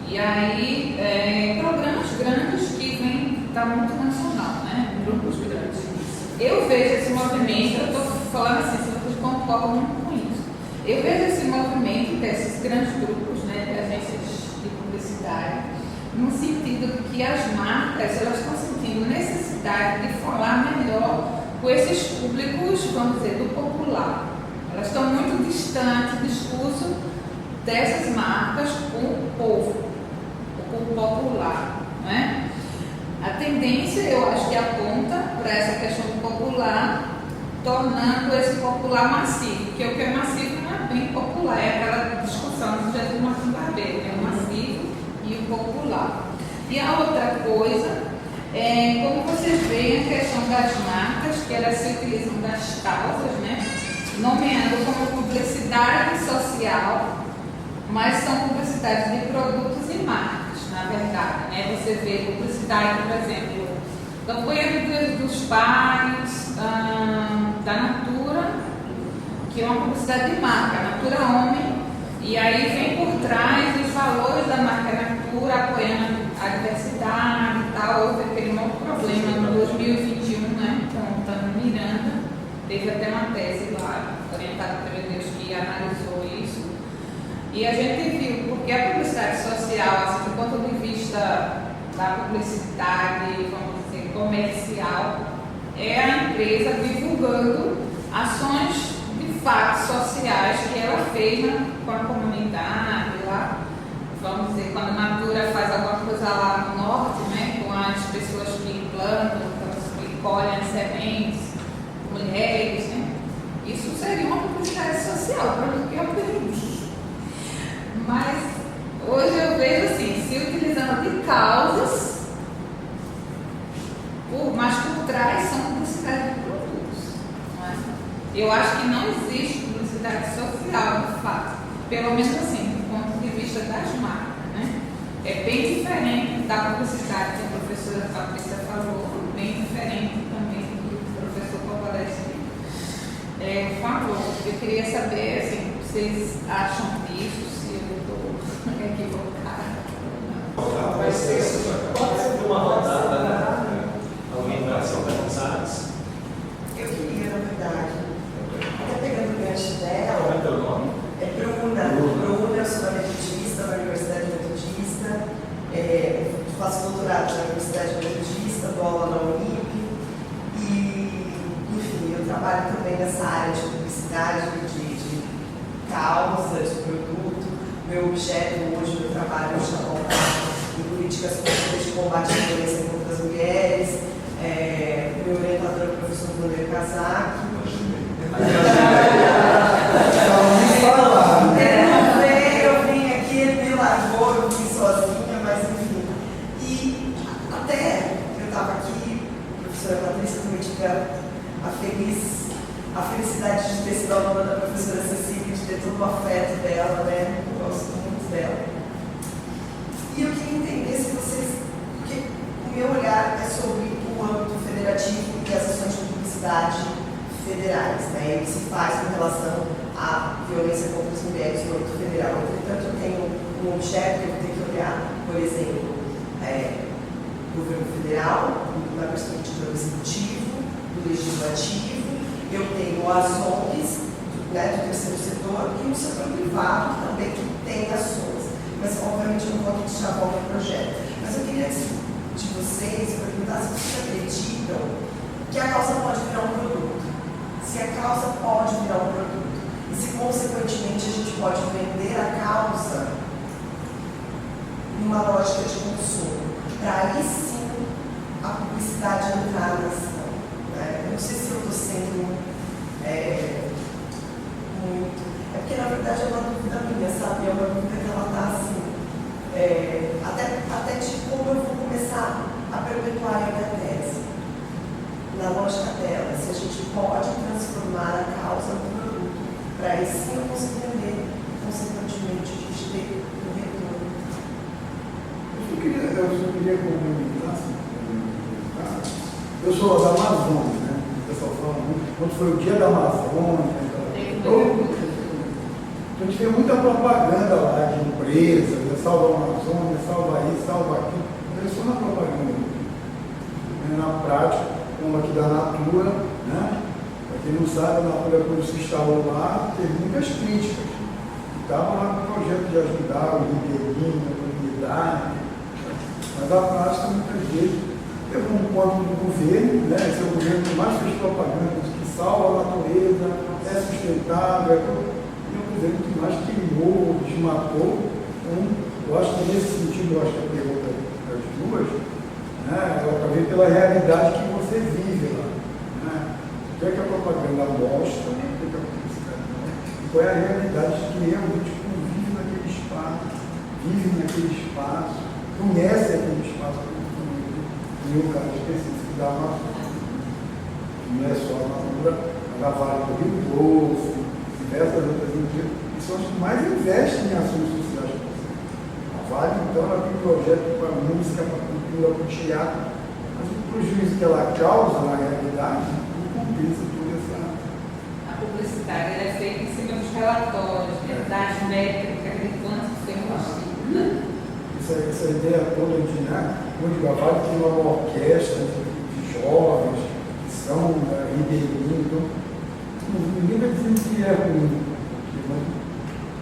E aí, programas grandes que vêm da multinacional, né? Grupos grandes. Eu vejo esse movimento, eu estou falando assim, se vocês concordam com isso. Eu vejo esse movimento desses grandes grupos, né, de agências de publicidade, no sentido de que as marcas, elas estão sentindo necessidade de falar melhor com esses públicos, vamos dizer, do popular. Elas estão muito distantes do discurso dessas marcas com o povo, com o popular, né? A tendência, eu acho que aponta para essa questão do popular, tornando esse popular massivo, porque o que é massivo não é bem popular, é aquela discussão do Jesus Martins Barbeiro, que é o massivo e o popular. E a outra coisa é como vocês veem a questão das marcas, que elas se utilizam das causas, né? Nomeando como publicidade social, mas são publicidades de produtos e marcas, na verdade, né? Você vê publicidade, por exemplo, campanha dos pais, da Natura, que é uma publicidade de marca, Natura Homem, e aí vem por trás os valores da marca Natura, apoiando a diversidade e tal. Houve aquele novo problema no 2021, né, com o Tano Miranda, teve até uma tese lá, orientada pelo Deus, que analisou isso. E a gente viu, porque a publicidade social, assim, do ponto de vista da publicidade, vamos dizer, comercial, é a empresa divulgando ações de fato sociais que ela fez com a comunidade lá. Vamos dizer, quando a Natura faz alguma coisa lá no norte, né, com as pessoas que plantam, que colhem as sementes, mulheres, né, isso seria uma publicidade social, pelo que eu aprendi. Mas hoje eu vejo assim, se utilizando de causas, mas por trás são publicidade de produtos. Não é? Eu acho que não existe publicidade social, de fato, pelo menos assim, do ponto de vista das marcas. Né? É bem diferente da publicidade que a professora Patrícia falou, bem diferente também do que o professor Covaleschi falou. Eu queria saber, assim, vocês acham disso, se eu estou equivocada. Pode ser uma rodada, né? Alguém vai ser organizados? Eu queria, na verdade, até pegando o gancho dela. Qual é o teu nome? É Bruna, eu sou da Metodista, da Universidade Metodista, faço doutorado na Universidade Metodista, dou aula na Unip, e, enfim, eu trabalho também nessa área de publicidade, de causa, de produto. Meu objeto hoje, meu trabalho está voltado em políticas públicas de combate à violência contra as mulheres. Meu orientador é o professor Vander Kazak. Eu vim aqui, ele me largou, eu vim sozinha, mas enfim. E até eu estava aqui, a professora Patrícia também tive a felicidade de ter sido aluna da professora Cecília, de ter todo o afeto dela, né? Eu gosto muito dela. E eu queria entender se vocês, porque o meu olhar é sobre o âmbito federativo e as ações de publicidade federais, né? E o que se faz com relação à violência contra as mulheres no âmbito federal. Entretanto, eu tenho um objeto que eu tenho que olhar, por exemplo, o governo federal, na perspectiva do executivo, do legislativo. Eu tenho as ONGs, né, do terceiro setor, e o setor privado também, que tem ações. Mas, obviamente, eu não vou aqui deixar a volta ao projeto. Mas eu queria de vocês perguntar se vocês acreditam que a causa pode virar um produto. Se a causa pode virar um produto. E se, consequentemente, a gente pode vender a causa numa lógica de consumo. Para aí sim a publicidade entrar na ação. Eu não sei se eu estou sendo muito. É porque, na verdade, é uma dúvida minha, sabe? É uma dúvida que ela está assim. Até de como eu vou começar a perpetuar a minha tese, na lógica dela. queria comentar, eu sou da Amazônia, né? O pessoal fala muito, quando foi o dia da Amazônia, a gente fez muita propaganda lá de empresas, salva a Amazônia, salva isso, salva aquilo. Mas só na propaganda. Na prática, como aqui da Natura, né? Para quem não sabe, a Natura, quando se instalou lá, teve muitas críticas. Estava lá com o projeto de ajudar o ribeirinho, a comunidade. Mas a prática, muitas vezes, teve um ponto do governo, né? Esse é o governo que mais fez propaganda, que salva a natureza, é sustentável, e o governo que mais queimou, desmatou. Então, eu acho que nesse sentido, eu acho que a pergunta das duas, né? Ela está vendo pela realidade que você vive lá. Né? O que é que a propaganda mostra, o que é que a publicidade mostra, qual é a realidade de quem realmente convive naquele espaço, vive naquele espaço, conhece aquele espaço, em um caso específico da Natura. Não é só a Natura, mas a Vale do Rio Doce, diversas outras empresas, que são as que mais investem em ações sociais. A Vale, então, ela tem projeto para a música, para a cultura, para o teatro, mas o prejuízo que ela causa na realidade não compensa toda essa. A publicidade é feita em cima dos relatórios, das métricas, de quanto foi investido. Essa ideia toda de, né, onde a Vale tem uma orquestra de jovens que são ribeirinhos, então, ninguém vai dizendo que é ruim.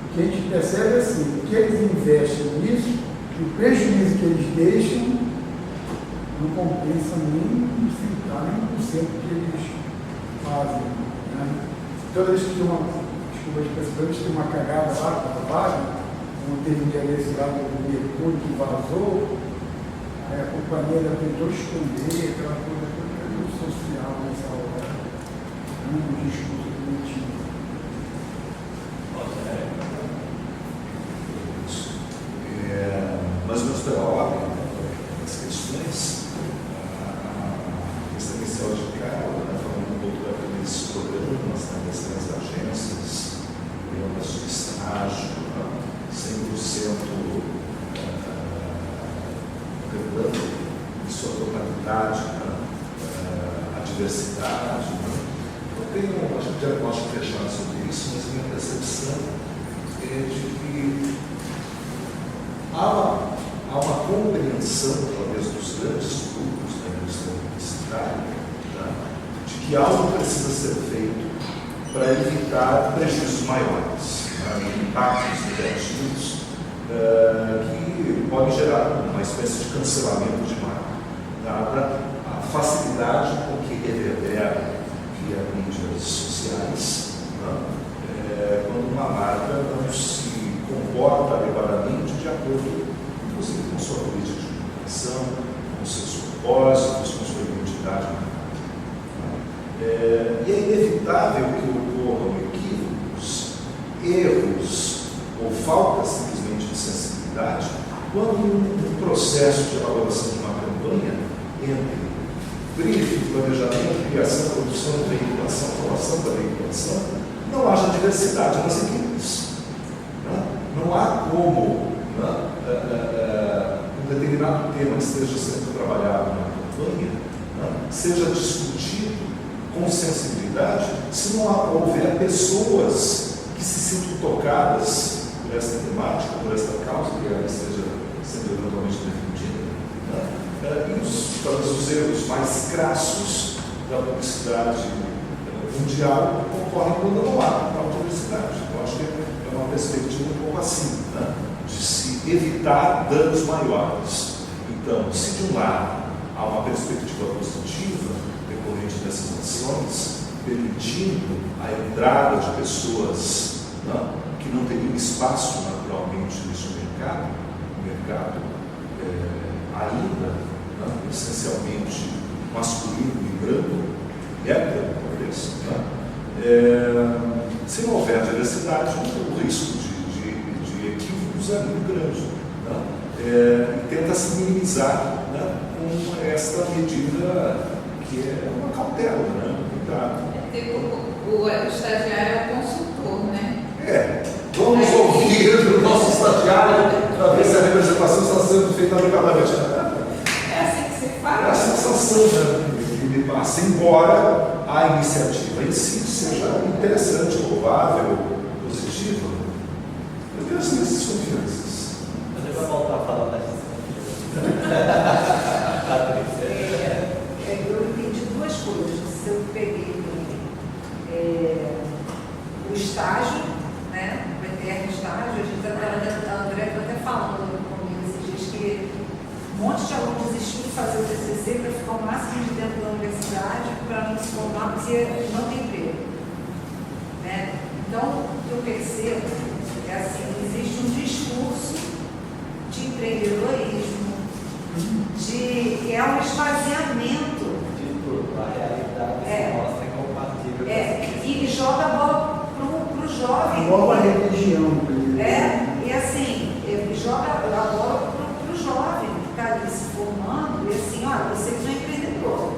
O que a gente percebe é assim, o que eles investem nisso, o prejuízo que eles deixam não compensa nem um centavo, nem 1% que eles fazem. Né? Toda vez que tem uma, desculpa de pessoa, toda vez que tem uma cagada lá com a Vale, não teve um dia desse lá do Mercúrio que vazou, aí a companhia tentou esconder aquela coisa social nessa hora, um discurso coletivo. Mais ou menos pela ordem das questões, a questão inicial de Carla, falando um pouco daqueles programas, das agências, programas de estágio, 100% cantando em sua totalidade a diversidade. Eu tenho um diagnóstico fechado sobre isso, mas a minha percepção é de que há uma compreensão, talvez, dos grandes grupos da indústria publicitária, de que algo precisa ser feito para evitar prejuízos maiores, impactos negativos que podem gerar uma espécie de cancelamento de marca, dada a facilidade com que reverbera via mídias sociais, quando uma marca não se comporta adequadamente de acordo, inclusive, com sua política de comunicação, com seus propósitos, com sua identidade. E é inevitável que ocorram equívocos, erros ou falta simplesmente de sensibilidade quando um processo de elaboração de uma campanha entre briefing, planejamento, criação, produção, veiculação, formação da veiculação, não haja diversidade nas equipes. Não há como um determinado tema que esteja sendo trabalhado na campanha seja discutido com sensibilidade se não houver pessoas que se sintam tocadas por esta temática, por esta causa, que ela esteja sendo eventualmente defendida. E talvez os erros mais crassos da publicidade mundial ocorrem quando não há uma diversidade. Eu acho que é uma perspectiva um pouco assim, de se evitar danos maiores. Então, se de um lado há uma perspectiva positiva decorrente dessas ações, permitindo a entrada de pessoas que não teriam espaço naturalmente neste mercado, ainda essencialmente masculino e branco, hétero, talvez, se não houver diversidade, o risco de equívocos é muito grande. Tenta-se minimizar com esta medida que é uma cautela, O estagiário é o consultor, né? Vamos ouvir o nosso estagiário para ver se a representação está sendo feita adequadamente. a sensação que me passa, embora a iniciativa em si seja interessante, louvável, positiva, eu tenho as minhas desconfianças. A gente vai voltar a falar das desconfianças. Eu entendi duas coisas. Se eu peguei o estágio, né, o eterno estágio, a André está até falando comigo esses dias que um monte de alunos desistiu de fazer o TCC para ficar o máximo de dentro da universidade para não se formar porque não tem emprego. Né? Então, o que eu percebo é assim, existe um discurso de empreendedorismo, que é um esvaziamento. De tudo, a realidade se mostra e compartilha. E joga a bola para o jovem. Nova religião. E assim, ele joga a bola para o jovem que está ali se formando, e assim, olha, você que é um empreendedor.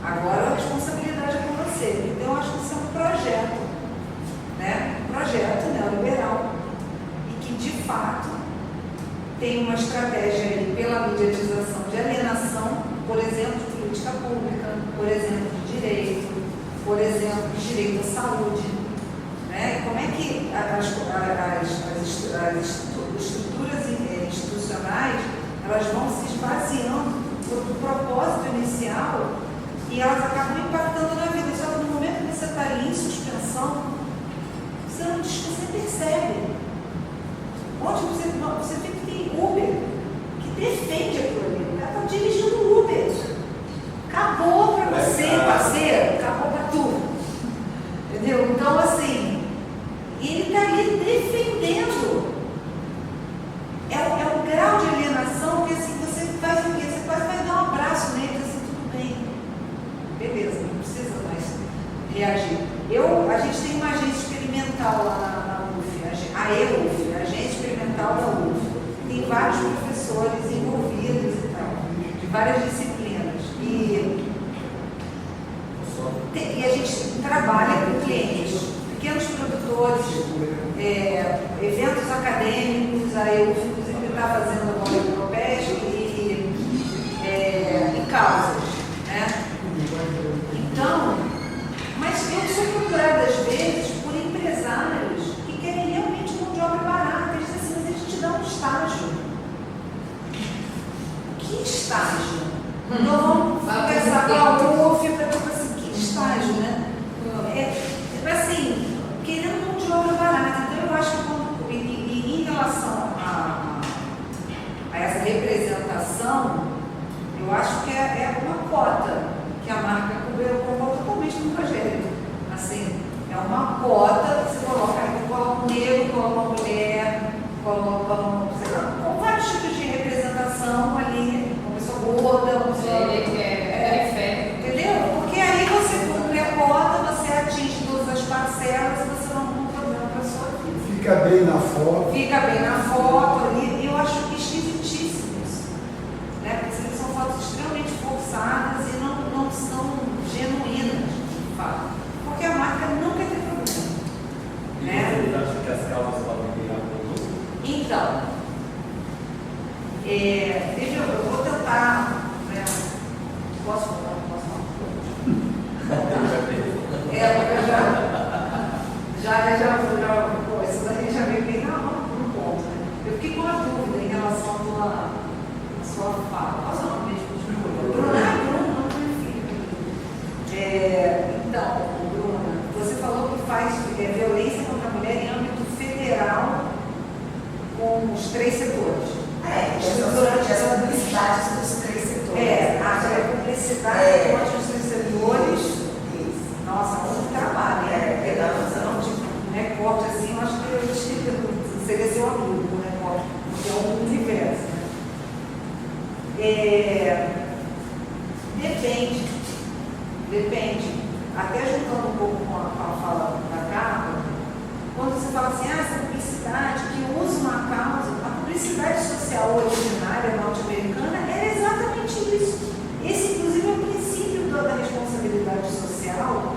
Agora a responsabilidade é com você. Então, eu acho que isso é um projeto, né? Um projeto neoliberal. E que, de fato, tem uma estratégia aí pela mediatização de alienação, por exemplo, de política pública, por exemplo, de direito, por exemplo, de direito à saúde. Né? Como é que as estruturas institucionais elas vão se esvaziando do propósito inicial e elas acabam impactando na vida. Só que no momento que você está ali em suspensão, você percebe. Onde você vê que tem Uber que defende aquilo ali. O cara está dirigindo Uber. Acabou para você, parceiro. Acabou para tudo. Entendeu? Então, assim, ele está ali defendendo. É um grau de alienação que assim, você faz o quê? Você quase vai dar um abraço nele e diz assim, tudo bem. Beleza, não precisa mais reagir. A gente tem uma agência experimental lá na UF, a EUF, a Agência Experimental da UF. Tem vários professores envolvidos e tal, de várias disciplinas. E a gente trabalha com clientes, pequenos produtores, eventos acadêmicos, a EUF, inclusive, está fazendo agora o Propesc e causas. Né? Então, mas eu sou procurada às vezes por empresários que querem realmente mão de obra barata. Eles dizem assim, mas a gente dá um estágio. Que estágio? Então vamos conversar com a UF para tipo assim, que estágio, né? Assim, querendo mão de obra barata. Então eu acho que em relação a essa representação, eu acho que é uma cota que a marca colocou totalmente no projeto. Assim, é uma cota que você coloca um negro, coloca uma mulher, coloca com vários tipos de representação ali, uma pessoa gorda, uma pessoa entendeu? Porque aí você cumpre a cota, você atinge todas as parcelas e você não tem um problema para a sua vida. Fica bem na foto. Fica bem na foto ali, e eu acho esquisitíssimo isso. Né? Porque são fotos extremamente forçadas e não são genuínas, de fato. Porque a marca não quer ter problema. Né? Você acha que as causas podem virar produto? Então, eu vou tentar. Né? Posso falar? Isso daí já veio bem no ponto. Né? Eu fiquei com uma dúvida em relação à sua fala. Qual é o nome mesmo? Bruna, então, Bruna, você falou que faz violência contra a mulher em âmbito federal com os 3 setores. Durante essa publicidade dos 3 setores. A publicidade contra os 3 setores. Isso. Nossa, muito trabalho. Um recorte assim, eu acho que seria seu amigo, um recorte, porque é um universo. Né? Depende. Até juntando um pouco com a fala da capa, quando você fala assim, essa publicidade que usa uma causa, a publicidade social originária norte-americana era exatamente isso. Esse, inclusive, é o princípio da responsabilidade social,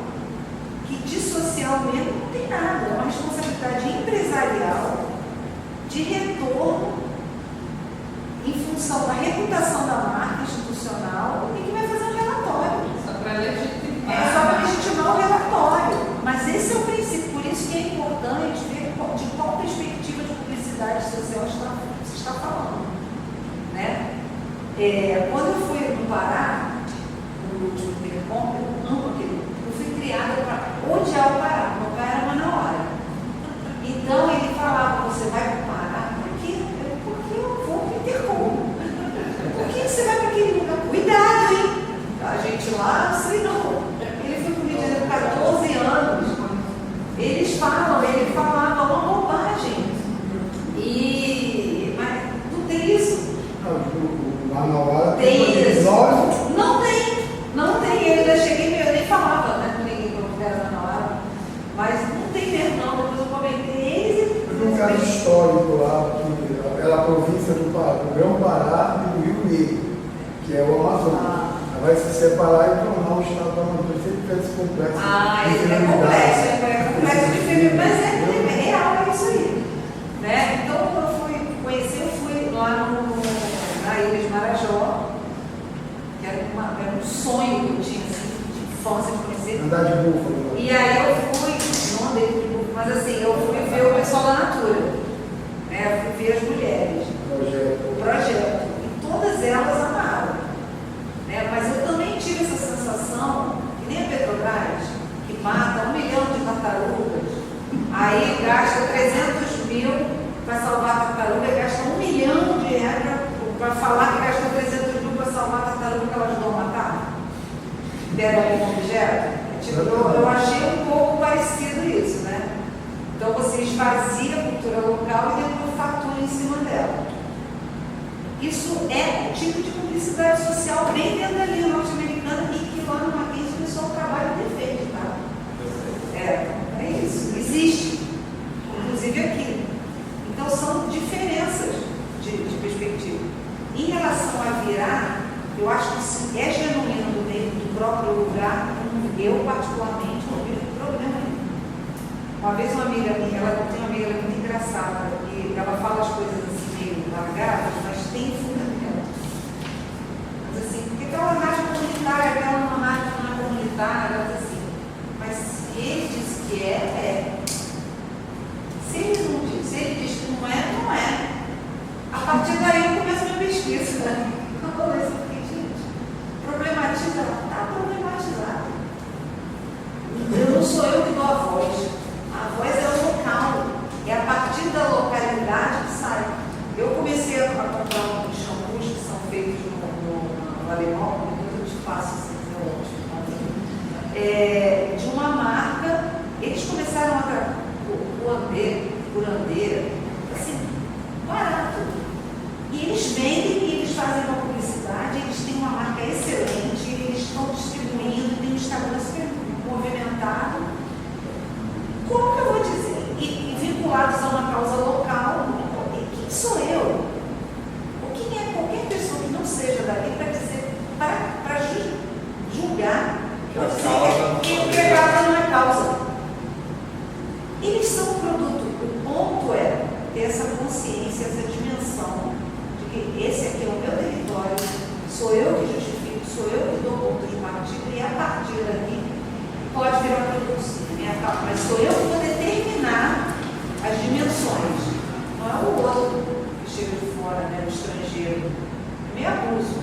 que de social mesmo não tem nada, é uma responsabilidade empresarial de retorno em função da reputação da marca institucional Pará, no último intercom, eu amo aquele. Eu fui criada para odiar o Pará. Meu pai era Manauara. Então ele falava: você vai para o Pará? Por quê? Porque eu vou para o intercom. Por que você vai para aquele lugar? Cuidado, hein? A gente lá, não sei não. Ele foi comigo de 14 anos. Eles falam, ele falava uma bobagem. Mas não tem isso. O Manauara Tem isso. episódio. Não tem. Eu ainda cheguei, eu nem falava, né, com ninguém quando era Manauara. Mas não tem mesmo, não. Depois eu comentei eles. Eu vi um caso histórico lá, que era a província do Grão-Pará e do Rio Negro, que é o Amazonas. Vai se separar e tornar o estado do Amazonas. Sempre tem esse complexo. Isso é complexo de filme, mas é real, é isso aí. Né? Então, quando eu fui conhecer, eu fui lá na Ilha de Marajó, que era um sonho que eu tinha, assim, de infância, de conhecer. Andar de búfalo. E aí eu fui, não andei de búfalo, mas assim, eu fui ver o pessoal da Natura. Né? Eu fui ver as mulheres. O projeto. E todas elas amaram. Né? Mas eu também tive essa sensação, que nem a Petrobras, que mata 1 milhão de tartarugas, aí gasta 300 mil para salvar a tartaruga, e gasta 1 milhão de reais para falar que gasta 300 mil para salvar a tartaruga que elas vão matar. Deram um objeto. Tipo, eu achei um pouco parecido isso, né? Então você esvazia a cultura local e depois fatura em cima dela. Isso é um tipo de publicidade social bem dentro da linha norte-americana e que lá no Mackenzie o pessoal trabalha defende, tá? É isso. Existe. Inclusive aqui. Então são diferenças de perspectiva. Em relação a virar, eu acho que isso é genuíno do próprio lugar, eu particularmente não vejo problema nenhum. Uma vez uma amiga minha, ela tem uma amiga muito engraçada, e ela fala as coisas assim meio largadas, mas tem fundamento. Mas assim, porque aquela rádio comunitária, aquela uma rádio não é comunitária, ela diz assim, mas se ele diz que é. Se ele não diz, se ele diz que não é. A partir daí eu começo a minha pesquisa. Não vou ler isso aqui, gente. Problematiza, está problematizado. Não sou eu que dou a voz. A voz é o local. É a partir da localidade que sai. Eu comecei a comprar uns shampoos que são feitos no alemão, depois eu te passo de uma marca. Eles começaram a curandeira, assim, barato. E eles vendem e eles fazem uma publicidade, eles têm uma marca excelente, eles estão distribuindo, tem um Instagram super movimentado. Como que eu vou dizer? E vinculados a uma causa local, quem sou eu? Ou quem é qualquer pessoa que não seja dali para dizer, para julgar, ou dizer que empregada não é causa. Eles são um produto. O ponto é ter essa consciência, essa dimensão de que esse aqui é o meu território, sou eu que justifico, sou eu que dou ponto de partida e a partir daqui pode virar produto, mas sou eu que vou determinar as dimensões. Não é o outro que chega de fora, né, do estrangeiro. É meio abuso.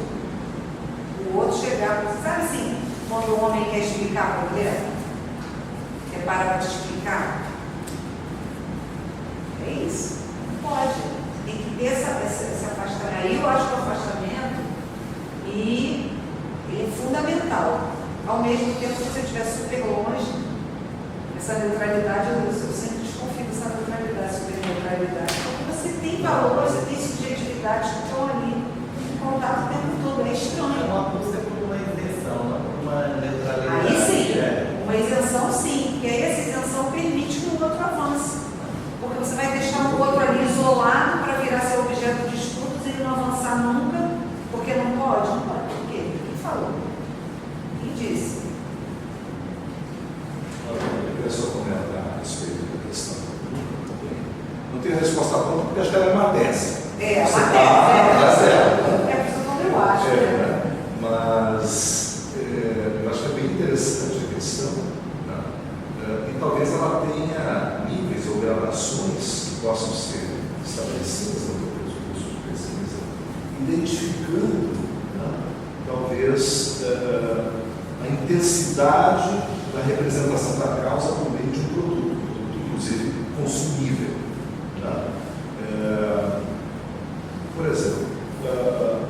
O outro chegar, sabe assim, quando o homem quer explicar a mulher, quer parar de explicar. É isso. Não pode. Tem que ter esse afastamento. Aí eu acho que o afastamento é fundamental. Ao mesmo tempo, se você estiver super longe, essa neutralidade, eu sempre desconfio dessa neutralidade, super neutralidade. Porque você tem valor, você tem subjetividade que estão ali em contato o tempo todo. É estranho. É uma busca por uma isenção, não por uma neutralidade. Aí sim, uma isenção sim, porque aí essa isenção permite que o outro avance. Porque você vai deixar o outro ali isolado para virar seu objeto de estudos e ele não avançar nunca, porque não pode? Não pode. Por quê? Quem falou? Quem disse? Eu queria só comentar a respeito da questão. Não tenho resposta pronta porque acho que ela é uma tese. É, você uma tese. É por isso que eu acho. Né? Mas eu acho que é bem interessante a questão, né? E talvez ela tenha níveis ou gradações que possam ser estabelecidas no teu curso de pesquisa, identificando, né, talvez talvez a intensidade da representação da causa por meio de um produto, inclusive consumível. Tá? Por exemplo,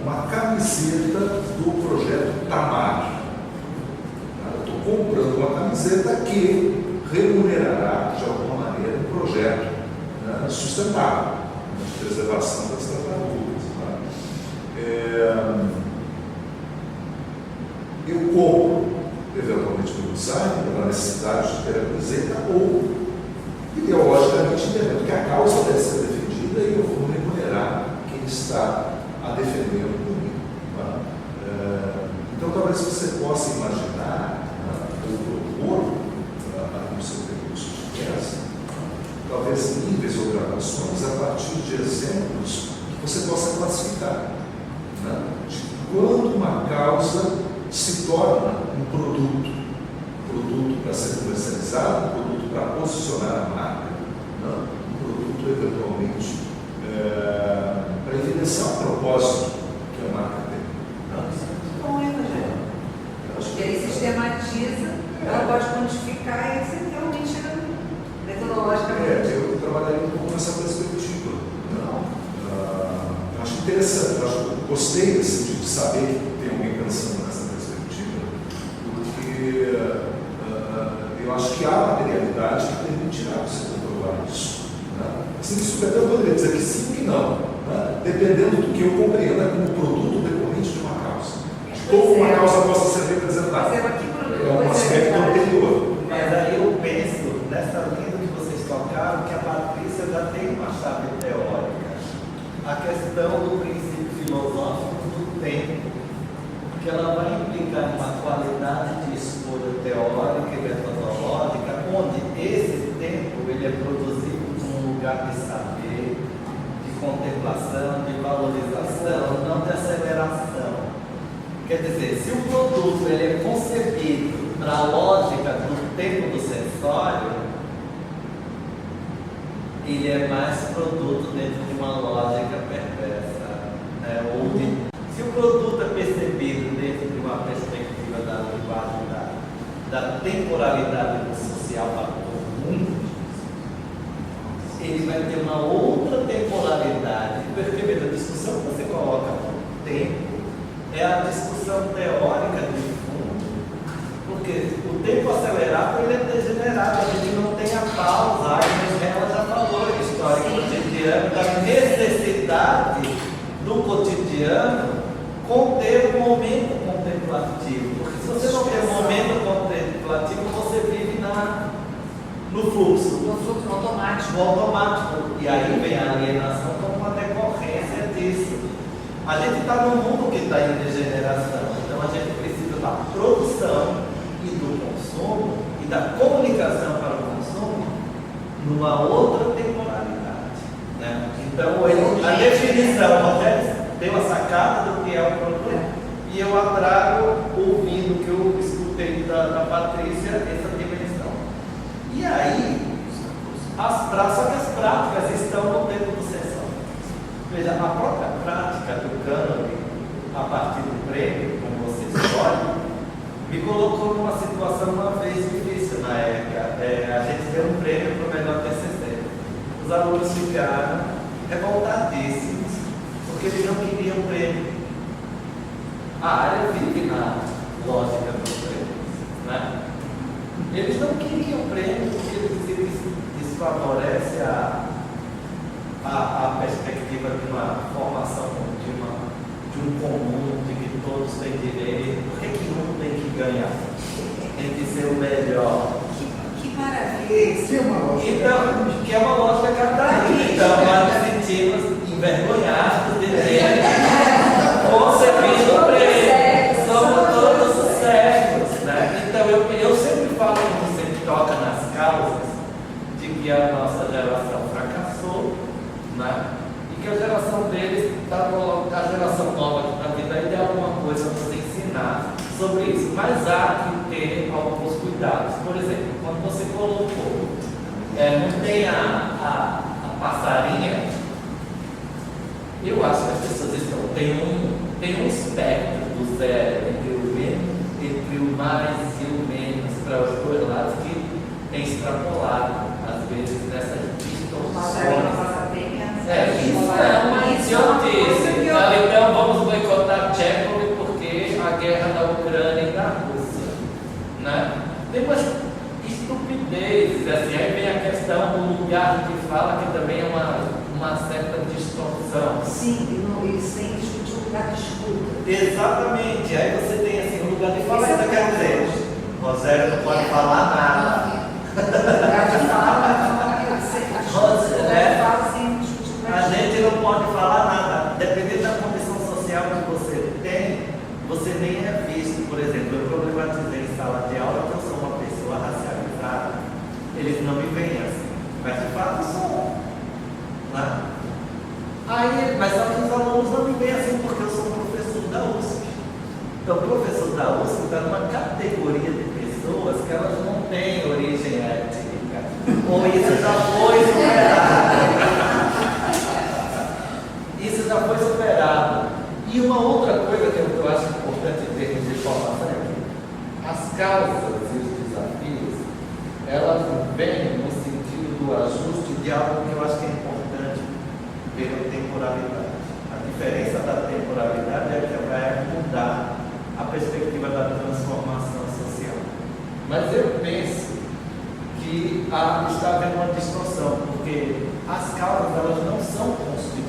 uma camiseta do projeto Tamar. Eu estou comprando uma camiseta que remunerará, de alguma maneira, um projeto sustentável, de preservação das tartarugas. Eu compro, eventualmente, pelo design, pela necessidade de ter a camiseta, ou, ideologicamente, entendendo que a causa deve ser defendida e eu vou remunerar quem está a defendendo por mim. Então, talvez você possa imaginar, ou propor, no seu percurso de peça, talvez níveis ou gradações a partir de exemplos que você possa classificar. De quando uma causa se torna um produto para ser comercializado, um produto para posicionar a marca, um produto eventualmente para evidenciar o propósito que a marca tem. Bom, Evangelho. E aí sistematiza, ela pode quantificar e você realmente metodologicamente. Eu trabalharia um pouco nessa perspectiva. Eu acho interessante, eu gostei assim, de saber que tem alguém pensando nessa perspectiva, porque eu acho que há materialidade que permitirá você comprovar isso. Assim, isso até eu poderia dizer que sim ou que não, dependendo do que eu compreenda como produto decorrente de uma causa, de como uma causa possa ser representada. É um aspecto anterior. Mas aí eu penso, nessa linha que vocês tocaram, que a Patrícia já tem uma chave teórica. A questão do princípio filosófico do tempo, que ela vai implicar uma qualidade de escolha teórica e metodológica, onde esse tempo ele é produzido num lugar de saber, de contemplação, de valorização, não de aceleração. Quer dizer, se o produto ele é concebido para a lógica do tempo do sensório, ele é mais produto dentro de uma lógica perversa. Se o produto é percebido dentro de uma perspectiva da linguagem da temporalidade social para todo mundo, ele vai ter uma outra temporalidade. Porque a discussão que você coloca no tempo é a discussão teórica de fundo, porque o tempo acelerado ele é degenerado, a gente não tem a pausa, ela já falou a história cotidiana, da necessidade do cotidiano conter o momento contemplativo, porque se você não tem o momento contemplativo, você vive no fluxo. No fluxo automático. No automático. E aí vem a alienação como uma decorrência disso. A gente está num mundo que está em degeneração, então a gente precisa da produção e do consumo e da comunicação para o consumo numa outra temporalidade. Né? Então, a definição, o Rogério deu a sacada do que é o produto e eu atrago, ouvindo o que eu escutei da Patrícia, essa dimensão. E aí, só que as práticas estão no tempo do sensor. Veja, a própria prática do cânone, a partir do prêmio, como você escolhe, me colocou numa situação uma vez difícil na época. A gente deu um prêmio para o melhor TCC. Os alunos ficaram revoltadíssimos, porque eles não queriam prêmio. A área vive na lógica dos prêmios, né? Eles não queriam prêmio porque eles diziam que isso favorece a perspectiva de uma formação de um comum, de que todos têm direito. Por que um tem que ganhar? Tem que ser o melhor. Que maravilha! Isso é uma lógica. Então, que é uma lógica capitalista. Então, nós nos sentimos envergonhados de ter concebido o prêmio. Somos todos cegos, né? Então, eu sempre falo, como sempre toca nas causas, de que a nossa geração fracassou, né? E que a geração deles, a geração nova que está vindo aí, tem alguma coisa para se ensinar sobre isso. Mas há que ter alguns cuidados. Por exemplo, quando você colocou, não tem a passarinha, eu acho que as pessoas tem um espectro do zero entre mais ciumentas para os dois lados que tem extrapolado, às vezes, nessas distorções. Se eu disse, então vamos boicotar Tchekov porque a guerra da Ucrânia e da Rússia, né? Tem umas estupidezes, assim, aí vem a questão do lugar de fala, que também é uma certa distorção. Sim, eles têm um lugar de escuta. Exatamente, aí você tem assim, um lugar de fala, ainda quer dizer, Rogério não pode falar nada. A gente não pode falar nada. Dependendo da condição social que você tem, você nem é visto. Por exemplo, eu problematizei em sala de aula que eu sou uma pessoa racializada. Eles não me veem assim, mas de fato sou. Né? Mas só que os alunos não me veem assim porque eu sou professor da USP. Então, o professor da USP está numa categoria de pessoas que elas não têm origem étnica. Ou isso já foi superado. Isso já foi superado. E uma outra coisa que eu acho importante em termos de formação é que as causas e os desafios, elas vêm no sentido do ajuste de algo que eu acho que é importante pela temporalidade. A diferença da temporalidade é que vai mudar a perspectiva da transformação social. Mas eu penso que está havendo uma distorção, porque as causas elas não são constitutivas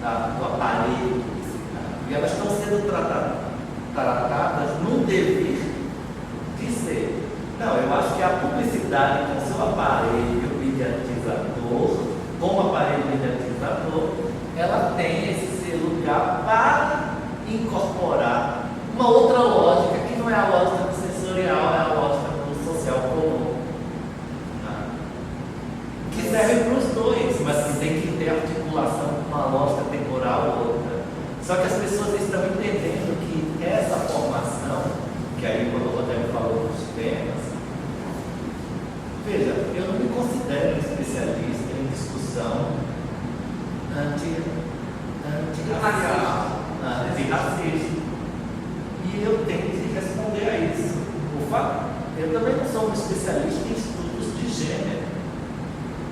do aparelho publicitário, e elas estão sendo tratadas num dever de ser. Não, eu acho que a publicidade com seu aparelho mediatizador, como aparelho mediatizador, ela tem esse lugar para incorporar uma outra lógica que não é a lógica do sensorial, é a lógica do social comum. Que serve para os dois, mas que tem que ter articulação com uma lógica temporal ou outra. Só que as pessoas estão entendendo que essa formação, que aí quando o Rogério falou dos temas, veja, eu não me considero um especialista em discussão antirracista. E eu tenho que responder a isso. Eu também não sou um especialista em estudos de gênero.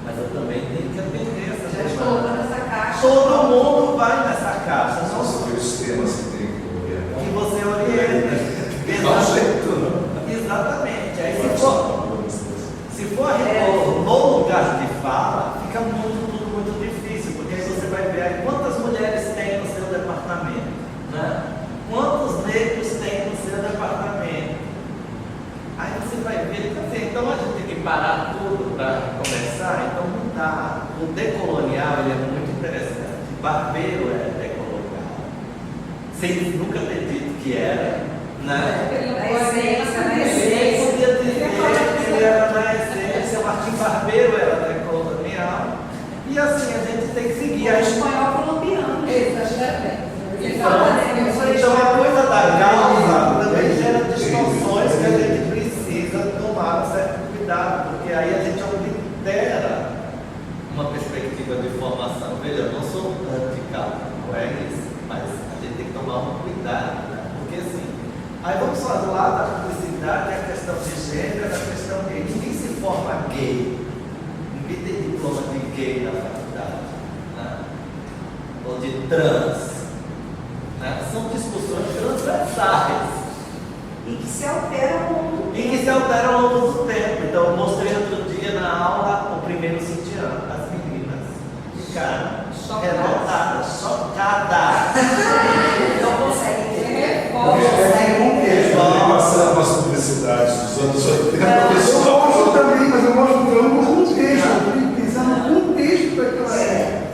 Mas eu também tenho que atender essa caixa. Todo mundo vai nessa caixa. São os temas que tem que orientar. Que você orienta. Exatamente. Aí se for no lugar de fala, fica tudo muito difícil, porque aí você vai ver aí quantas mulheres tem no seu departamento, né? Quantos negros tem no seu departamento. Aí você vai ver, então a gente tem que parar tudo para conversar, então não dá. O decolonial ele é muito interessante. Barbeiro é decolonial. Sem nunca ter dito que era, né? Ele podia dizer que ele era na essência, Martim Barbeiro era decolonial. E assim, a gente tem que seguir. O espanhol colombiano. Então a coisa da causa também gera distorções que a gente precisa tomar um certo cuidado, porque aí a gente oblitera uma perspectiva de formação. Veja, eu não sou anti-causa, não é isso, mas a gente tem que tomar um cuidado, né? Porque assim, aí vamos falar da publicidade, a questão de gênero, a questão gay. Ninguém se forma gay, ninguém tem diploma de gay na faculdade, né? Ou de trans. São discussões transversais e que se alteram ao longo do tempo. Então, eu mostrei outro dia na aula o primeiro sutiã. As meninas ficaram revoltadas, chocadas. Não conseguem Passando as publicidades dos anos 80. Eu mostro também, mas eu mostro o contexto. Eu tenho que pensar no contexto daquela época.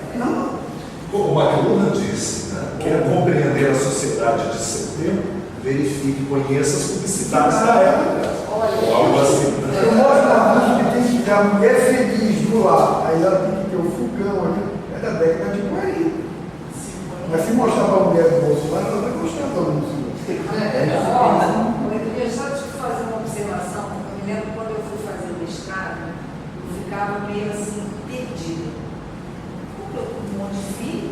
Como o McLuhan disse, quer compreender a sociedade de seu tempo, verifique, conheça as publicidades da época. Ou algo assim. Eu mostro uma música que tem que ter a mulher feliz do lar. Aí ela tem que ter o fogão ali. É da década de 40. Mas se mostrar para a mulher do Bolsonaro, ela vai gostar da música. Eu só te fazer uma observação. Eu me lembro quando eu fui fazer o mestrado, eu ficava meio assim, perdida. Um monte de filho.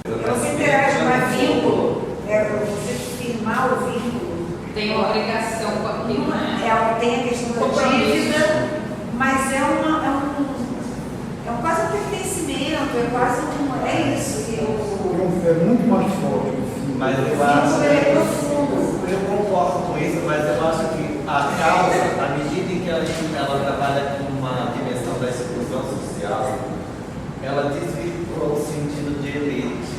Você interage mais vínculo, você firmar o vínculo. tem uma obrigação com aquilo, né? Tem a questão da dívida, mas é quase um pertencimento, é quase é isso. É muito mais forte. Mas eu acho é profundo. eu concordo com isso, mas eu acho que a causa, à medida em que ela trabalha com uma dimensão da exclusão social, ela desvirtua o sentido de elite,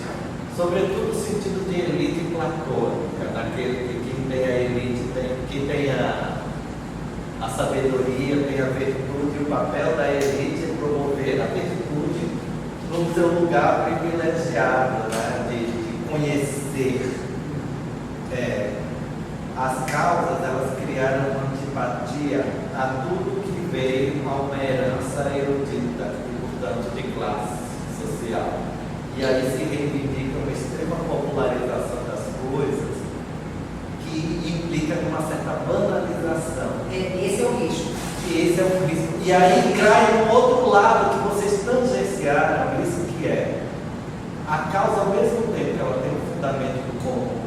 sobretudo o sentido de elite platônica, daquele que quem tem a elite quem tem a sabedoria, tem a virtude, e o papel da elite é promover a virtude no seu lugar privilegiado, né, de conhecer. As causas, elas criaram uma antipatia a tudo que veio a uma herança erudita e, portanto, de classe social. E aí se reivindica uma extrema popularização das coisas que implica uma certa banalização. Esse é o risco. Esse é um risco. E aí cai no outro lado que vocês tangenciaram, isso que é a causa, ao mesmo tempo que ela tem um fundamento do comum,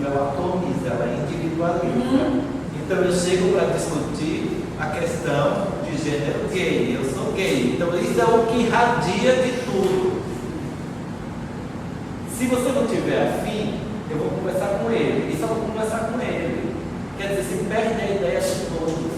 ela atomiza, ela individualiza. Então eu chego para discutir a questão de gênero gay, eu sou gay, então isso é o que irradia de tudo. Se você não tiver afim, eu vou conversar com ele, e só vou conversar com ele. Quer dizer, se perde a ideia de todo.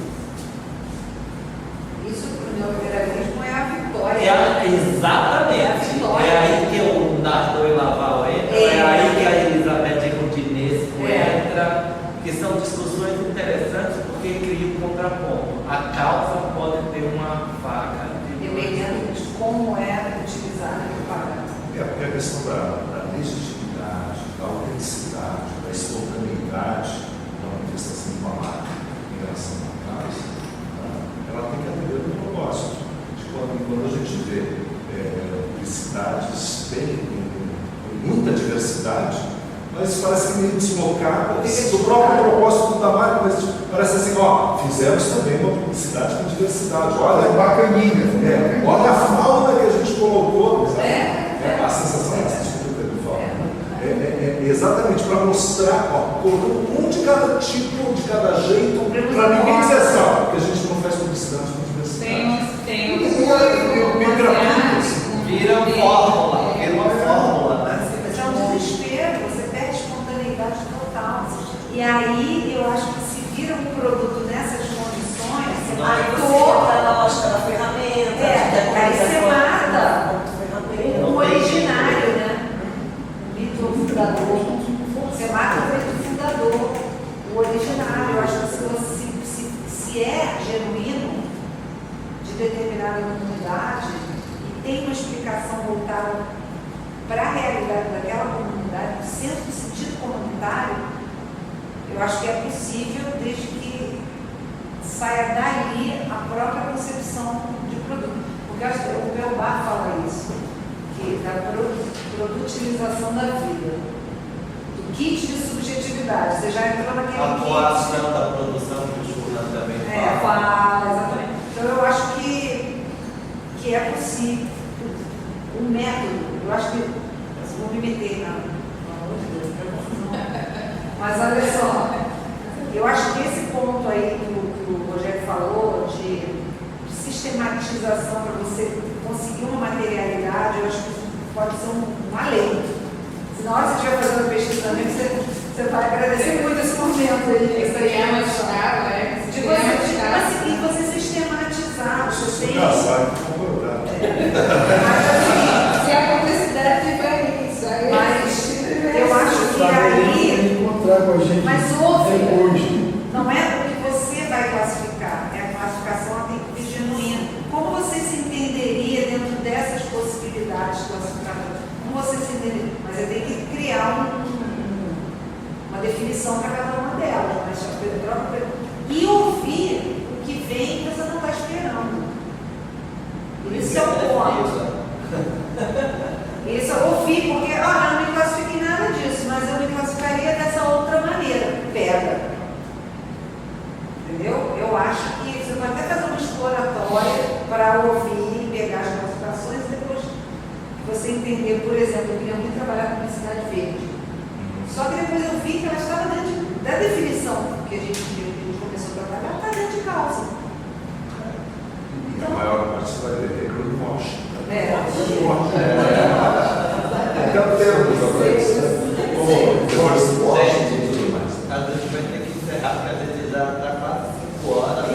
Isso para o neoliberalismo é a vitória. Exatamente. É a vitória. É aí que o Nardo e Laval entra, é aí que a Elizabeth Roudinesco entra, que são discussões interessantes porque criam um contraponto. A causa pode ter uma faca. Dependendo de como é utilizada e preparada. Porque a questão da legitimidade, da autenticidade, da espontaneidade da manifestação de uma marca em relação à causa, ela tem que atender o propósito. Quando a gente vê publicidades com muita diversidade, mas parece que meio deslocadas do próprio propósito da marca, mas parece assim, fizemos também uma publicidade com diversidade. Olha, É bacaninha. olha a fauna que a gente colocou. A sensação é essa, desculpa que eu falo. É exatamente para mostrar, colocando um de cada tipo, de cada jeito, para ninguém dizer assim, porque a gente não faz publicidade com diversidade. Tem Vira uma fórmula, né? É um desespero, você perde espontaneidade total. E aí eu acho que se vira um produto nessas condições, você matou na lógica da ferramenta. aí você mata o originário, né? O mito fundador. Você mata o mito fundador, o originário. Eu acho que se é genuíno de determinada comunidade e tem uma explicação voltada para a realidade daquela comunidade, no centro do sentido comunitário, eu acho que é possível desde que saia dali a própria concepção de produto. Porque o Belbar fala isso, que da produtilização da vida, do kit de subjetividade. Você já entrou naquele A kit. coação da produção que o Churran também fala. Fala, exatamente. Então eu acho que é possível. Um método, eu acho que vou me meter na mas olha só, eu acho que esse ponto aí que o Rogério falou de sistematização para você conseguir uma materialidade, eu acho que pode ser um alento. Se na hora que você estiver fazendo a pesquisa também, você vai agradecer muito esse momento aí. Isso aí é mais caro, né? De você sistematizar. Você tem... Se a publicidade tiver isso, aí mas eu acho que aí. Mas ouve, não é o que você vai classificar, é a classificação, ela tem que ser genuína. Como você se entenderia dentro dessas possibilidades classificadoras? Como você se entenderia? Mas você tem que criar uma definição para cada uma delas, e ouvir o que vem que você não está esperando. Isso é o ponto. Isso é ouvir, porque eu não me classifiquei em nada disso, mas eu me classificaria dessa outra maneira. Pega. Entendeu? Eu acho que você pode até fazer uma exploratória para ouvir, pegar as classificações e depois você entender, por exemplo, eu queria muito trabalhar com publicidade verde. Só que depois eu vi que ela estava dentro da fantástica. A gente já está quase 5 horas.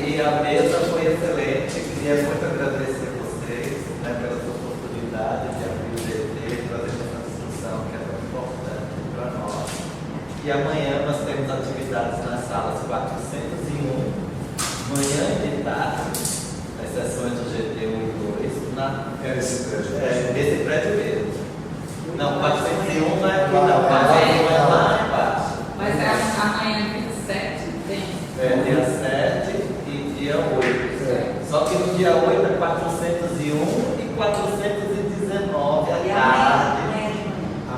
E a mesa foi excelente. Queria muito agradecer vocês, né, pela sua oportunidade de abrir o GT, trazer essa discussão que é tão importante para nós. E amanhã nós temos atividades nas salas 401, manhã e tarde, as sessões do GT 1 e 2, Nesse prédio. nesse prédio mesmo. Não, 401 não é aqui não, 401 é lá embaixo. Mas é amanhã, 27, tem. Dia 7 e dia 8. Só que no dia 8 é 401 e 419 à E tarde. amanhã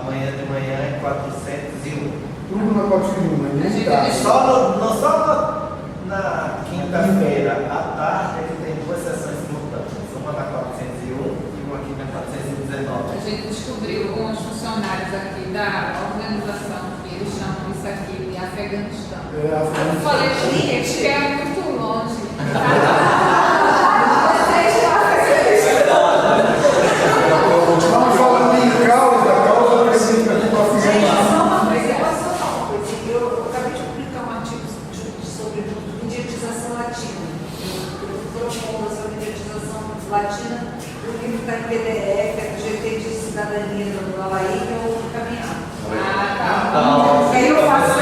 Amanhã de manhã é 401. Tudo na 401, A né? gente Tá. deixa- Só na quinta-feira à tarde é que tem 2 sessões simultâneas. Uma na 401 e uma aqui na 419. A gente descobriu com os funcionários aqui da organização que eles chamam isso aqui de Afeganistão. Eu falei, gente, que é muito longe. Estamos falando em causa precisa aqui para Gente, ficar. só uma coisa, eu posso falar uma coisa. Eu acabei de publicar um artigo sobre mediatização latina. Eu propondo essa mediatização latina. O livro está em PDF, é do GT de Cidadania do Havaí, que eu vou caminhar. Ah, tá. E aí eu faço